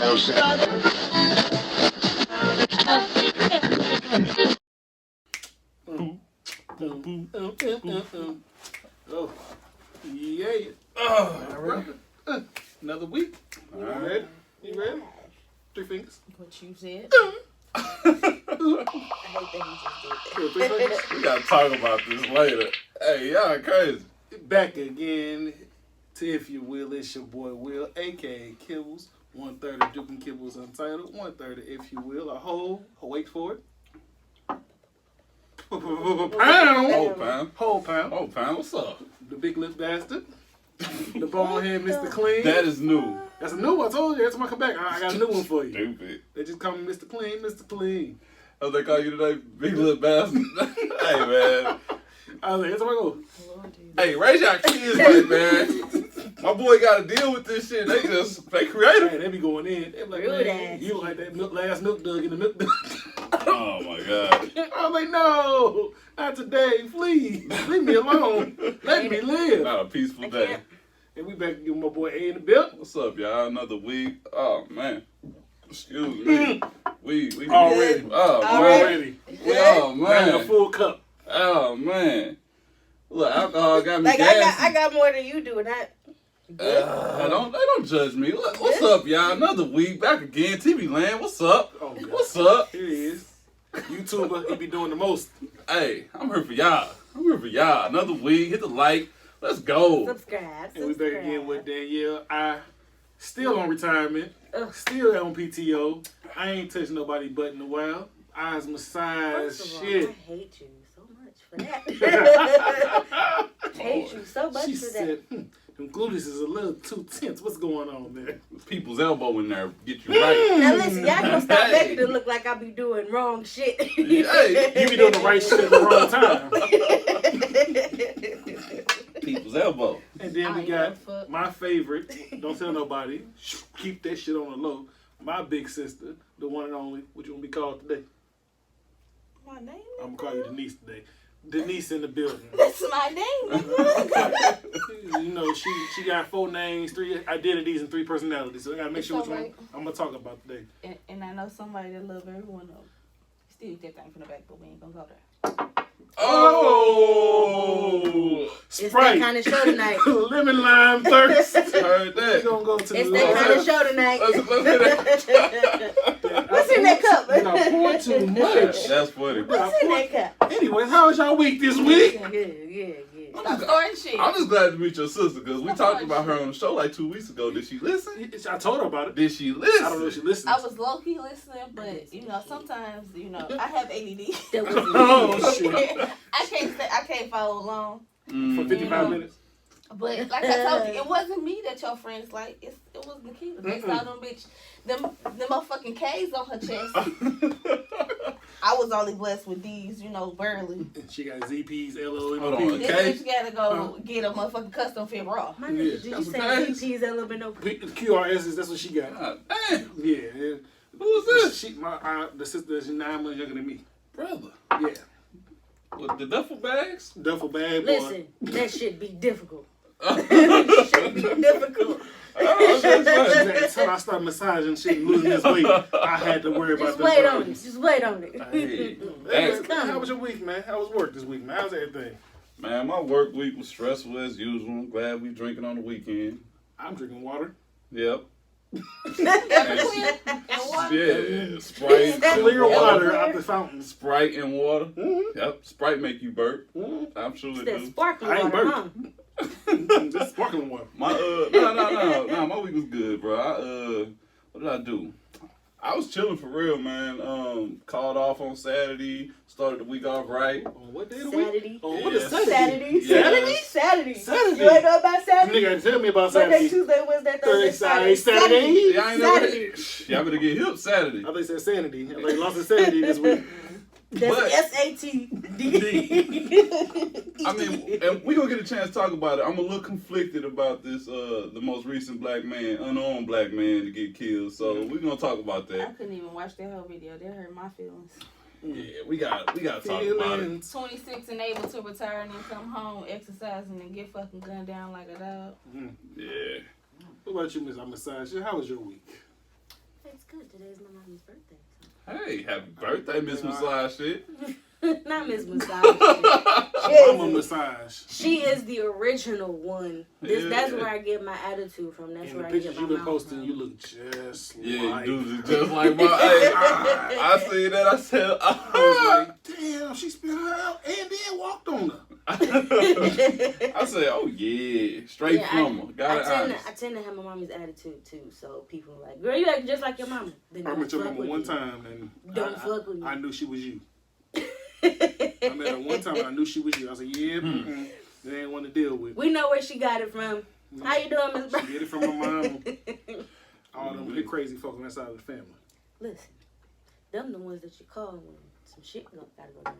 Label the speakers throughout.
Speaker 1: Oh, yeah. Oh, another week. You ready? You ready? 3 fingers.
Speaker 2: What you said.
Speaker 3: I hate that he just did that.
Speaker 4: We gotta talk about this later. Hey, y'all crazy.
Speaker 1: Back again to If You Will. It's your boy Will, a.k.a. Kibbles. 1/3 of Duke and Kibbles Untitled. 1/3 of If You Will. A whole, wait for it. Pound.
Speaker 4: Whole pound.
Speaker 1: Whole pound.
Speaker 4: Whole pound. What's up?
Speaker 1: The big lip bastard. The bonehead Mr. Clean.
Speaker 4: That is new.
Speaker 1: That's a new one. I told you. Every time I come back, I got a new one for you.
Speaker 4: Stupid.
Speaker 1: They just call me Mr. Clean, Mr. Clean.
Speaker 4: Oh, they call you today, big little bastard. Hey, man.
Speaker 1: I was like, every time I go,
Speaker 4: Hey, raise your kids right, man. My boy got to deal with this shit. They creative.
Speaker 1: man, they be going in. They be like,
Speaker 3: Rude
Speaker 1: man,
Speaker 3: ass.
Speaker 1: you like that last milk dug in the milk dug.
Speaker 4: Oh, my God.
Speaker 1: I was like, no, not today. Please, leave me alone. Let me live.
Speaker 4: Not a peaceful day.
Speaker 1: And we back to give my boy A in the build.
Speaker 4: What's up, y'all? Another week. Oh, man. Excuse me. We
Speaker 1: Already.
Speaker 4: Oh,
Speaker 1: Already.
Speaker 4: Oh,
Speaker 1: Having a
Speaker 4: man.
Speaker 1: full cup.
Speaker 4: Oh, man. Look, alcohol got me
Speaker 3: Like
Speaker 4: gassy.
Speaker 3: I got more than you do, and
Speaker 4: Don't judge me. Look, what's up, y'all? Another week back again. TV Land, what's up?
Speaker 1: Oh, God.
Speaker 4: What's up?
Speaker 1: Here he is. YouTuber, he be doing the most.
Speaker 4: Hey, I'm here for y'all. Another week. Hit the like. Let's go.
Speaker 3: subscribe.
Speaker 1: And we back again with Danielle. I still on retirement.
Speaker 3: Ugh.
Speaker 1: Still on PTO. I ain't touched nobody but in a while. Eyes massage,
Speaker 3: First of all,
Speaker 1: shit.
Speaker 3: I hate you so much for that. hate you so much
Speaker 1: She
Speaker 3: for that.
Speaker 1: said, them gluteus is a little too tense. What's going on there?
Speaker 4: People's elbow in there get you right.
Speaker 3: Now listen, y'all gonna stop
Speaker 4: Hey.
Speaker 3: making it look like I be doing wrong shit.
Speaker 4: Hey,
Speaker 1: You be doing the right shit at the wrong time.
Speaker 4: people's elbow.
Speaker 1: And then we
Speaker 2: I
Speaker 1: got
Speaker 2: love fuck.
Speaker 1: my favorite. Don't tell nobody. Keep that shit on the low. My big sister, the one and only. What you want to be called today?
Speaker 3: My name?
Speaker 1: I'm gonna call you Denise today. Denise in the building.
Speaker 3: That's my name. nigga.
Speaker 1: You know, she got 4 names, 3 identities, and 3 personalities. So I gotta make sure which one
Speaker 2: alright.
Speaker 1: I'm gonna talk about today.
Speaker 2: And I know somebody that love every one of them. Still get that thing from the back, but we ain't gonna go there.
Speaker 4: Oh,
Speaker 3: It's that
Speaker 1: Sprite,
Speaker 3: kind of show tonight.
Speaker 1: lemon lime thirst.
Speaker 4: heard
Speaker 1: We
Speaker 4: that.
Speaker 1: gonna go to the
Speaker 3: It's that kind of show tonight.
Speaker 4: Let's hear that.
Speaker 3: What's in that cup?
Speaker 1: I poured too much.
Speaker 4: That's funny.
Speaker 3: What's in that cup?
Speaker 1: Anyway, how was y'all week this week?
Speaker 3: Yeah.
Speaker 2: Stop starting shit.
Speaker 4: I'm just glad to meet your sister because we talked about her on the show like 2 weeks ago. Did she listen?
Speaker 1: I told her about it.
Speaker 4: Did she listen?
Speaker 1: I don't know if she listens.
Speaker 2: I was low key listening, but sometimes I have ADD.
Speaker 3: That was
Speaker 1: Oh shit!
Speaker 2: I can't follow along.
Speaker 1: For 55 minutes.
Speaker 2: But like I told you, it wasn't me that your friends like. It was Nikita. They saw them motherfucking K's on her chest. I was only blessed with these, barely.
Speaker 1: She got ZPs,
Speaker 4: Hold on.
Speaker 1: LOMP.
Speaker 2: This
Speaker 4: Okay.
Speaker 2: bitch gotta go get a motherfucking custom fit bra.
Speaker 3: My
Speaker 1: Yeah,
Speaker 3: nigga, did you
Speaker 4: that's
Speaker 3: say
Speaker 4: okay.
Speaker 3: VPs that little bit no?
Speaker 1: QRSs, that's what she got.
Speaker 4: God damn.
Speaker 1: Yeah.
Speaker 4: Who's this?
Speaker 1: The sister is 9 months younger than me.
Speaker 4: Brother.
Speaker 1: Yeah.
Speaker 4: With the duffel bags?
Speaker 1: Duffel bag, boy.
Speaker 3: Listen, that shit be difficult.
Speaker 4: Oh,
Speaker 3: Shit be difficult.
Speaker 1: Until I start massaging shit and losing this weight, I had to worry about
Speaker 3: Just
Speaker 1: the
Speaker 3: wait on it.
Speaker 1: problems.
Speaker 3: Just wait on it.
Speaker 4: Hey,
Speaker 1: Hey,
Speaker 4: that's-
Speaker 1: how was your week, man? How was work this week, man? How's everything?
Speaker 4: Man, my work week was stressful as usual. I'm glad we drinking on the weekend.
Speaker 1: I'm drinking water.
Speaker 4: Yep.
Speaker 2: And water.
Speaker 4: Yeah. Sprite.
Speaker 1: Clear water out the fountain.
Speaker 4: Sprite and water.
Speaker 1: Mm-hmm.
Speaker 4: Yep. Sprite make you burp.
Speaker 1: Mm-hmm.
Speaker 4: I'm sure it
Speaker 3: That
Speaker 4: do.
Speaker 3: sparkling
Speaker 1: I ain't
Speaker 3: water,
Speaker 1: burped.
Speaker 3: huh?
Speaker 1: Just sparkling water.
Speaker 4: My no, my week was good, bro. What did I do? I was chilling for real, man. Called off on Saturday, started the week off right.
Speaker 1: On what day of the week?
Speaker 3: Saturday.
Speaker 1: On what is
Speaker 4: Yes.
Speaker 1: Saturday?
Speaker 3: Saturday.
Speaker 4: Yes.
Speaker 3: Saturday.
Speaker 1: Saturday.
Speaker 3: You ain't know about Saturday?
Speaker 1: Nigga, tell me about
Speaker 3: Monday,
Speaker 1: Saturday.
Speaker 3: Tuesday, Wednesday, Thursday,
Speaker 1: Saturday.
Speaker 3: Saturday.
Speaker 4: Y'all ain't never
Speaker 3: Saturday.
Speaker 4: Y'all better get hip Saturday.
Speaker 1: I think said sanity. I think lost his sanity this week.
Speaker 3: That's
Speaker 4: But-
Speaker 3: SATD.
Speaker 4: I mean, and we gonna get a chance to talk about it. I'm a little conflicted about this, the most recent unarmed black man to get killed. So we're gonna talk about
Speaker 2: I
Speaker 4: that.
Speaker 2: couldn't even watch that whole video. That hurt my feelings.
Speaker 4: Yeah, we got to talk about it.
Speaker 1: Feelings.
Speaker 2: 26 and able to retire and then come home exercising and get fucking gunned down like a dog.
Speaker 4: Yeah.
Speaker 1: What about you, Miss Massage? How was your week?
Speaker 3: today's my mommy's birthday.
Speaker 4: Hey, happy birthday, Miss Massage shit.
Speaker 3: So. Not Miss Massage.
Speaker 1: Mama massage.
Speaker 3: She is the original one. That's
Speaker 4: Yeah.
Speaker 3: where I get my attitude from. That's
Speaker 1: In
Speaker 3: where
Speaker 1: the
Speaker 3: I
Speaker 1: pictures
Speaker 3: get my
Speaker 1: you've been
Speaker 3: mouth
Speaker 1: posting,
Speaker 3: from.
Speaker 1: you look just
Speaker 4: Yeah,
Speaker 1: like.
Speaker 4: you do just like my. Hey, I see that. I said,
Speaker 1: I was like, damn, she spit her out and then walked on her.
Speaker 4: I said, oh yeah, straight
Speaker 3: Yeah,
Speaker 4: from her. Got it
Speaker 3: I
Speaker 4: honest.
Speaker 3: tend to have my mommy's attitude too. So people are like, girl, you act just like your mama. Then
Speaker 1: I
Speaker 3: don't
Speaker 1: met your
Speaker 3: fuck
Speaker 1: mama
Speaker 3: with
Speaker 1: one
Speaker 3: me.
Speaker 1: time and
Speaker 3: Don't fuck with me.
Speaker 1: I knew she was you. I met her one time and I knew she was you. I said, yeah, they ain't want to deal with.
Speaker 3: We know where she got it from. How you doing, Miss Brown?
Speaker 1: She get it from my mom. All them big crazy folks on that side of the family.
Speaker 3: Listen, them the ones that you call when some shit gotta go down.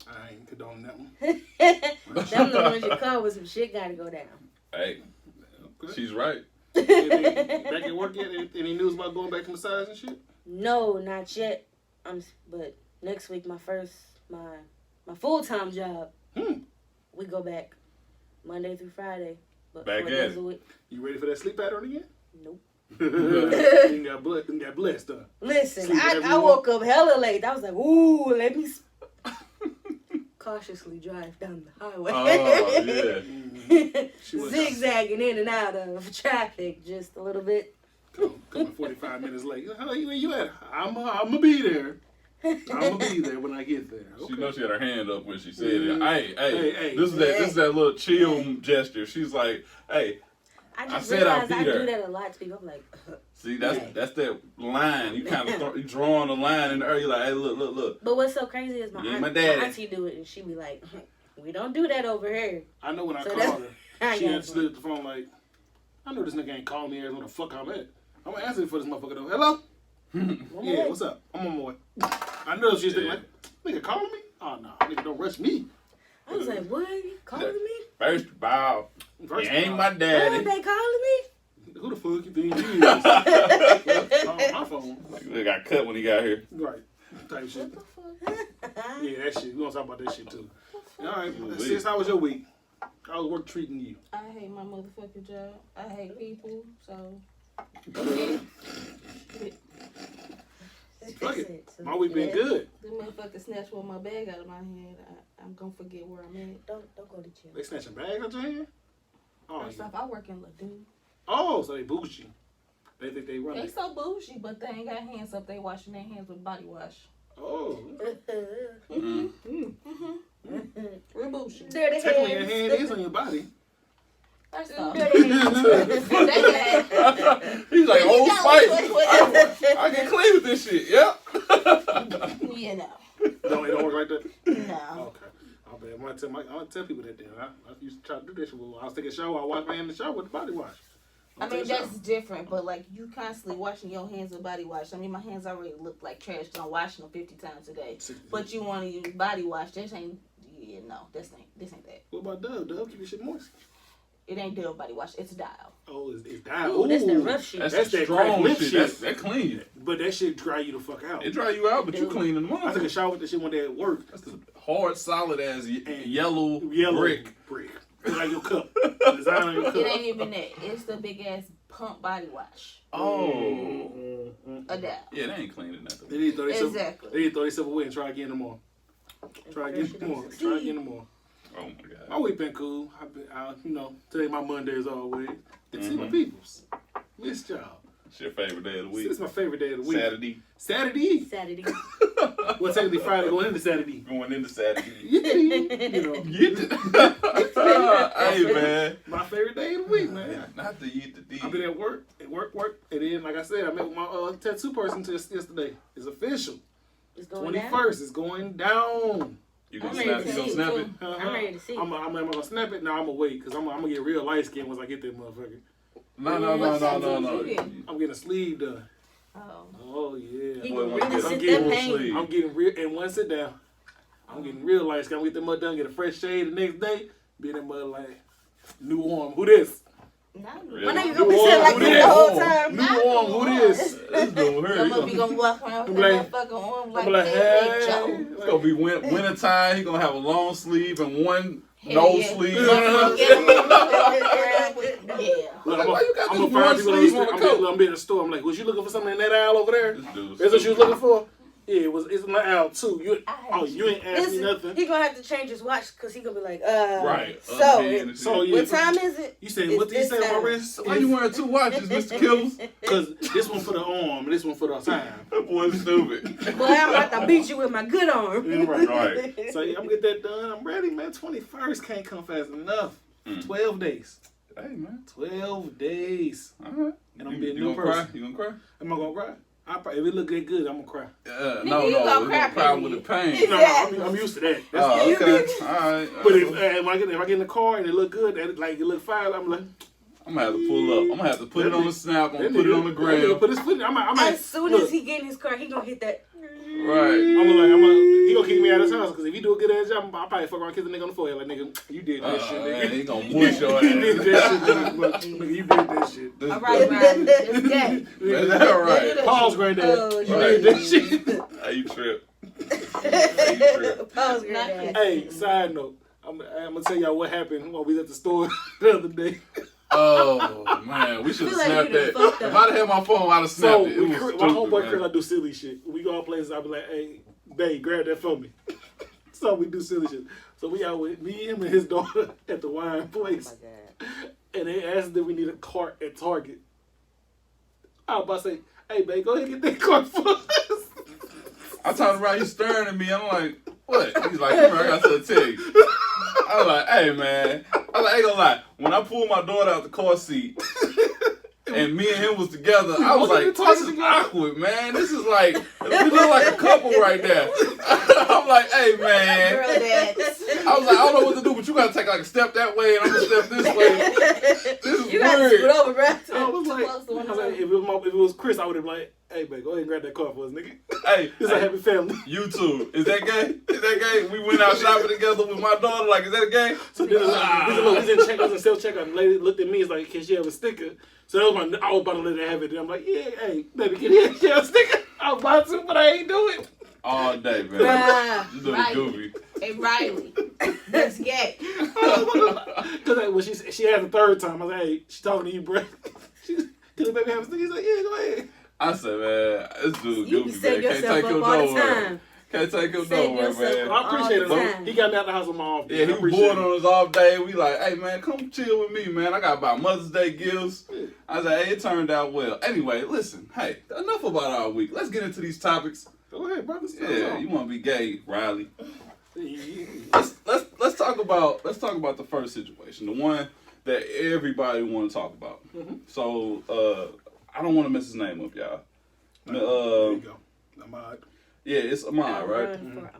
Speaker 1: I ain't condoning that one.
Speaker 3: Them the ones you call when some shit gotta go down.
Speaker 4: Hey, she's right.
Speaker 1: Anything back at work yet? Any news about going back to massage and shit?
Speaker 3: No, not yet. But next week my full-time job. We go back Monday through Friday. But
Speaker 4: Back
Speaker 3: 4
Speaker 4: at
Speaker 3: days
Speaker 4: it.
Speaker 3: a week.
Speaker 1: You ready for that sleep pattern again?
Speaker 3: Nope.
Speaker 1: You got blessed, huh?
Speaker 3: Listen,
Speaker 1: Sleep
Speaker 3: I
Speaker 1: everyone?
Speaker 3: woke up hella late. I was like, ooh, let me cautiously drive down the highway.
Speaker 4: Oh yeah.
Speaker 1: She was
Speaker 3: Zigzagging in and out of traffic just a little bit.
Speaker 1: coming 45 minutes late. Where you at? I'm gonna be there. I'm gonna be there when I get there.
Speaker 4: She
Speaker 1: Okay.
Speaker 4: knows she had her hand up when she said it. Hey,
Speaker 1: Hey.
Speaker 4: this is that little chill gesture. She's like, hey,
Speaker 3: I
Speaker 4: I
Speaker 3: just
Speaker 4: said I'll
Speaker 3: realized
Speaker 4: be
Speaker 3: I
Speaker 4: there.
Speaker 3: do that a lot to people. I'm like,
Speaker 4: see, that's that line. You kind of you drawing a line in the air. You're like, hey, look.
Speaker 3: but what's so crazy is
Speaker 4: You ain't my daddy.
Speaker 3: auntie do it, and she be like, we don't do that over here.
Speaker 1: I know when I
Speaker 3: So
Speaker 1: called her,
Speaker 3: I
Speaker 1: she
Speaker 3: got
Speaker 1: had slid the phone like, I know this nigga ain't calling me. Where the fuck I'm at? I'm gonna answer for this motherfucker though. Hello? Yeah, what's up? I'm on my way. I know she's thinking like, nigga calling me? Oh no, nigga don't rush me.
Speaker 3: I was like, what? You calling me?
Speaker 4: First of all,
Speaker 1: First
Speaker 4: you ain't
Speaker 1: of
Speaker 4: my
Speaker 1: all,
Speaker 3: What,
Speaker 4: daddy.
Speaker 3: they calling me?
Speaker 1: Who the fuck you think you is? On my phone.
Speaker 4: They got cut when he got here.
Speaker 1: Right. Type shit. Yeah, that shit. We gonna talk about that shit too. All right,
Speaker 4: Ooh-wee.
Speaker 1: sis, how was your week? How was work treating you?
Speaker 2: I hate my motherfucking job. I hate people. So
Speaker 1: Fuck it. My week been good.
Speaker 2: the motherfucker snatched one of my bag out of my hand. I'm gonna forget where I'm at.
Speaker 3: Don't go to jail.
Speaker 1: They snatching bags out your hand? Oh,
Speaker 2: First
Speaker 1: yeah.
Speaker 2: off, I work in Ladue.
Speaker 1: Oh, so they bougie. They think they run
Speaker 2: They
Speaker 1: it.
Speaker 2: so bougie, but they ain't got hands up. They washing their hands with body wash.
Speaker 1: Oh.
Speaker 2: Real bougie.
Speaker 3: Dirty
Speaker 1: Technically, your
Speaker 3: hands.
Speaker 1: hand is on your body.
Speaker 2: First off,
Speaker 3: Dirty hands.
Speaker 2: they got
Speaker 4: He's like, Old
Speaker 2: You know
Speaker 4: Spice.
Speaker 2: what-
Speaker 4: I can clean with this shit. Yep.
Speaker 2: you know.
Speaker 1: No, it don't work like that?
Speaker 2: No.
Speaker 1: Okay. I'll bet. I'll tell people that then. I used to try to do this shit. I was taking a shower. I wash my hand in the shower with the body wash.
Speaker 2: I
Speaker 1: I'll
Speaker 2: mean,
Speaker 1: take a
Speaker 2: that's
Speaker 1: shower.
Speaker 2: different, but like you constantly washing your hands with body wash. I mean, my hands already look like trash because I'm washing them 50 times a day. But you want to use body wash? This ain't this ain't that.
Speaker 1: What about Dove? Dove, keep your shit moist.
Speaker 2: It ain't Dove body wash. It's Dial.
Speaker 1: Oh, it's dialed.
Speaker 3: Ooh, that's that rough shit.
Speaker 4: That's
Speaker 1: That's
Speaker 4: that
Speaker 1: that
Speaker 4: strong
Speaker 1: crack lip
Speaker 4: shit.
Speaker 1: shit.
Speaker 4: That clean.
Speaker 1: But that shit dry you the fuck out.
Speaker 4: It dry you out, but you clean in the
Speaker 1: I took a
Speaker 4: morning.
Speaker 1: shower with that shit one day at work.
Speaker 4: That's the hard, solid as yellow brick.
Speaker 1: Brick. It's like your cup. The design on your cup.
Speaker 2: It ain't even that. It's the big ass pump body wash.
Speaker 4: Oh.
Speaker 2: A Dial.
Speaker 4: Yeah, they ain't cleaning nothing.
Speaker 1: They need to throw themselves.
Speaker 2: Exactly.
Speaker 1: They need to throw themselves away and try again tomorrow. Try again tomorrow. Try again tomorrow.
Speaker 4: Oh my god.
Speaker 1: My week been cool. I've been, today my Monday is always. Get to see my
Speaker 4: Mhm.
Speaker 1: peoples. Missed y'all.
Speaker 4: It's your favorite day of the week.
Speaker 1: This is my favorite day of the week.
Speaker 4: Saturday.
Speaker 1: Saturday.
Speaker 3: Saturday.
Speaker 1: Well, technically Friday going into Saturday.
Speaker 4: Going into Saturday.
Speaker 1: You know,
Speaker 4: Get it. Hey man.
Speaker 1: my favorite day of the week, man.
Speaker 4: Not to eat the D.
Speaker 1: I've been at work, and then, like I said, I met with my tattoo person yesterday. It's official.
Speaker 3: It's going down.
Speaker 1: 21st is going down.
Speaker 4: You
Speaker 3: I'm
Speaker 4: gonna
Speaker 3: ready
Speaker 4: snap?
Speaker 3: to
Speaker 4: You gonna
Speaker 3: see
Speaker 4: snap
Speaker 3: it,
Speaker 4: it?
Speaker 3: too. I'm ready to see.
Speaker 1: I'm gonna snap it. Now I'm gonna wait because I'm gonna get real light skin once I get that motherfucker.
Speaker 4: No.
Speaker 2: What tattoos you get?
Speaker 1: I'm getting a sleeve done.
Speaker 2: Oh.
Speaker 1: Oh yeah.
Speaker 3: He
Speaker 4: Boy,
Speaker 3: gonna
Speaker 4: when
Speaker 3: really
Speaker 4: you
Speaker 3: sit
Speaker 4: get
Speaker 3: that
Speaker 4: a
Speaker 3: pain.
Speaker 4: sleeve.
Speaker 1: I'm getting real, and once sit down, I'm getting real light skin. I'm gonna get that mud done, get a fresh shade the next day. Be in that mud like new warm. Who this?
Speaker 2: Not
Speaker 4: Really?
Speaker 3: Why not you
Speaker 1: New
Speaker 3: gonna be
Speaker 1: warm.
Speaker 3: sitting like
Speaker 1: Who
Speaker 3: that
Speaker 1: this?
Speaker 3: the whole time?
Speaker 1: New warm. Who this?
Speaker 4: This dude here.
Speaker 2: I'm gonna be gonna walk around with
Speaker 1: Like-
Speaker 2: that motherfucking arm
Speaker 1: I'm
Speaker 2: like
Speaker 1: like,
Speaker 2: that.
Speaker 1: hey.
Speaker 2: Joe.
Speaker 4: It's gonna be winter time. He gonna have a long sleeve and one
Speaker 2: Hell
Speaker 4: no
Speaker 2: yeah.
Speaker 4: sleeve.
Speaker 2: Motherfucker, get him around with Yeah.
Speaker 1: Look,
Speaker 4: Why you got
Speaker 1: I'm
Speaker 4: this
Speaker 1: gonna find
Speaker 4: one
Speaker 1: people on the
Speaker 4: sleeve
Speaker 1: street.
Speaker 4: on
Speaker 1: I'm
Speaker 4: the coat?
Speaker 1: gonna be in the store. I'm like, was you looking for something in that aisle over there?
Speaker 4: This dude's
Speaker 1: That's what you was
Speaker 4: stupid.
Speaker 1: looking for? Yeah, it's in the aisle too. You ain't asked me
Speaker 3: Listen,
Speaker 1: nothing.
Speaker 3: he gonna have to change his watch because he gonna be like,
Speaker 4: Right.
Speaker 3: So,
Speaker 1: So yeah,
Speaker 3: what time is it?
Speaker 1: You said
Speaker 3: It's
Speaker 1: what did you
Speaker 3: this
Speaker 1: say on my
Speaker 3: time.
Speaker 1: wrist?
Speaker 4: Why you wearing two watches, Mr. Killers?
Speaker 1: Because this one for the arm and this one for the time.
Speaker 4: That boy's stupid.
Speaker 3: Boy, I'm about to beat you with my good arm.
Speaker 1: Yeah, right.
Speaker 4: Right.
Speaker 1: So yeah, I'm gonna get that done. I'm ready, man. 21st can't come fast enough. 12 days.
Speaker 4: Hey, man.
Speaker 1: 12 days.
Speaker 4: All right.
Speaker 1: And I'm
Speaker 4: You
Speaker 1: being a
Speaker 4: gonna
Speaker 1: new
Speaker 4: cry?
Speaker 1: person.
Speaker 4: You gonna cry?
Speaker 1: Am I gonna cry? If it look good, I'm gonna cry.
Speaker 4: No,
Speaker 2: you
Speaker 4: no.
Speaker 2: gonna
Speaker 4: We're
Speaker 2: cry,
Speaker 4: gonna cry with the pain.
Speaker 1: No, I'm used to that. That's
Speaker 4: Oh, okay. All right.
Speaker 1: But if I get in the car and it look good, and it look fine, I'm like,
Speaker 4: I'm gonna have to pull up. I'm gonna have to put it on the snap. I'm gonna
Speaker 1: that
Speaker 4: put it on the
Speaker 1: nigga- that nigga
Speaker 4: gram.
Speaker 1: Put his foot.
Speaker 3: As soon as he get in his car, he gonna hit that.
Speaker 4: Right.
Speaker 1: he gonna kick me out of his house because if he do a good ass job, I'll probably fuck around kiss the nigga on the forehead like nigga, you did that shit,
Speaker 4: Man,
Speaker 1: nigga.
Speaker 4: he gonna mush your
Speaker 1: You did
Speaker 4: ass.
Speaker 1: that shit, nigga. You did that shit.
Speaker 4: This
Speaker 2: All right, Ryan. That's gay.
Speaker 4: Is that right?
Speaker 1: Paul's granddad.
Speaker 3: Oh,
Speaker 1: You
Speaker 4: shit.
Speaker 1: did that shit.
Speaker 4: How you trip?
Speaker 3: Pause, granddad.
Speaker 1: Hey, side note. I'm gonna tell y'all what happened while we was at the store the other day.
Speaker 4: Oh man, we should have
Speaker 3: Feel like
Speaker 4: snapped
Speaker 3: you done
Speaker 4: that.
Speaker 3: fucked
Speaker 4: If
Speaker 3: up.
Speaker 4: I'd had my phone, I'd have
Speaker 1: So
Speaker 4: snapped it. It was
Speaker 1: my
Speaker 4: stupid,
Speaker 1: homeboy
Speaker 4: man.
Speaker 1: Chris, I do silly shit. We go out places, I be like, hey, babe, grab that for me. So we do silly shit. So we out with me, him, and his daughter at the wine place.
Speaker 3: Oh my God.
Speaker 1: And they asked if we need a cart at Target. I was about to say, hey, babe, go ahead and get that cart for us.
Speaker 4: I turned around, he's staring at me. I'm like, what? He's like, come here, I got something to tell you. I was like, hey, man. I was like, ain't gonna lie. When I pulled my daughter out the car seat and me and him was together, I was like, this is awkward, man. This is like, we look like a couple right there. I'm like, hey, man.
Speaker 2: Girl, that.
Speaker 4: I was like, I don't know what to do, but you gotta take like a step that way and I'm gonna step this way. This is
Speaker 3: You got to
Speaker 4: weird.
Speaker 3: scoot over, bro.
Speaker 1: I was like,
Speaker 2: Close to one
Speaker 1: if it was Chris, I would have been like, hey, babe, go ahead and grab that car for us, nigga.
Speaker 4: Hey,
Speaker 1: This is a happy family.
Speaker 4: you too. Is that gay? Is that gay? We went out shopping together with my daughter. Like, is that gay?
Speaker 1: So then we was in checkout and self-checkout, and the lady looked at me, it's like, can she have a sticker? So that was I was about to let her have it. And I'm like, yeah, hey, baby, can she have a sticker? I was about to, but I ain't do it.
Speaker 4: All day, man.
Speaker 3: Bruh.
Speaker 4: You doing
Speaker 2: Right.
Speaker 4: goofy.
Speaker 2: Hey, Riley. That's gay.
Speaker 1: Because when she had the third time, I was like, hey, she talking to you, bro. Can the baby have a sticker? He's like, yeah, go ahead.
Speaker 4: I said, man, this dude
Speaker 3: You be
Speaker 4: goofy,
Speaker 3: setting
Speaker 4: man. Can't
Speaker 3: yourself
Speaker 4: take
Speaker 3: up
Speaker 4: him
Speaker 3: all the
Speaker 4: nowhere.
Speaker 3: time.
Speaker 4: Can't take him
Speaker 3: Setting
Speaker 4: nowhere,
Speaker 3: yourself
Speaker 4: man.
Speaker 1: I appreciate
Speaker 3: all the
Speaker 1: it.
Speaker 3: time.
Speaker 1: He got me out the house on my off day.
Speaker 4: Yeah,
Speaker 1: I
Speaker 4: he
Speaker 1: appreciate
Speaker 4: bored
Speaker 1: it.
Speaker 4: on his off day. We like, hey, man, come chill with me, man. I got about Mother's Day gifts. I was like, hey, it turned out well. Anyway, listen, hey, enough about our week. Let's get into these topics.
Speaker 1: Go ahead, brother.
Speaker 4: Yeah, you want to be gay, Riley.
Speaker 1: Yeah.
Speaker 4: Let's talk about the first situation, the one that everybody want to talk about. So I don't want to mess his name up, y'all.
Speaker 1: There you go. Ahmad.
Speaker 4: Yeah, it's Ahmad, right?
Speaker 3: Run for Ahmad.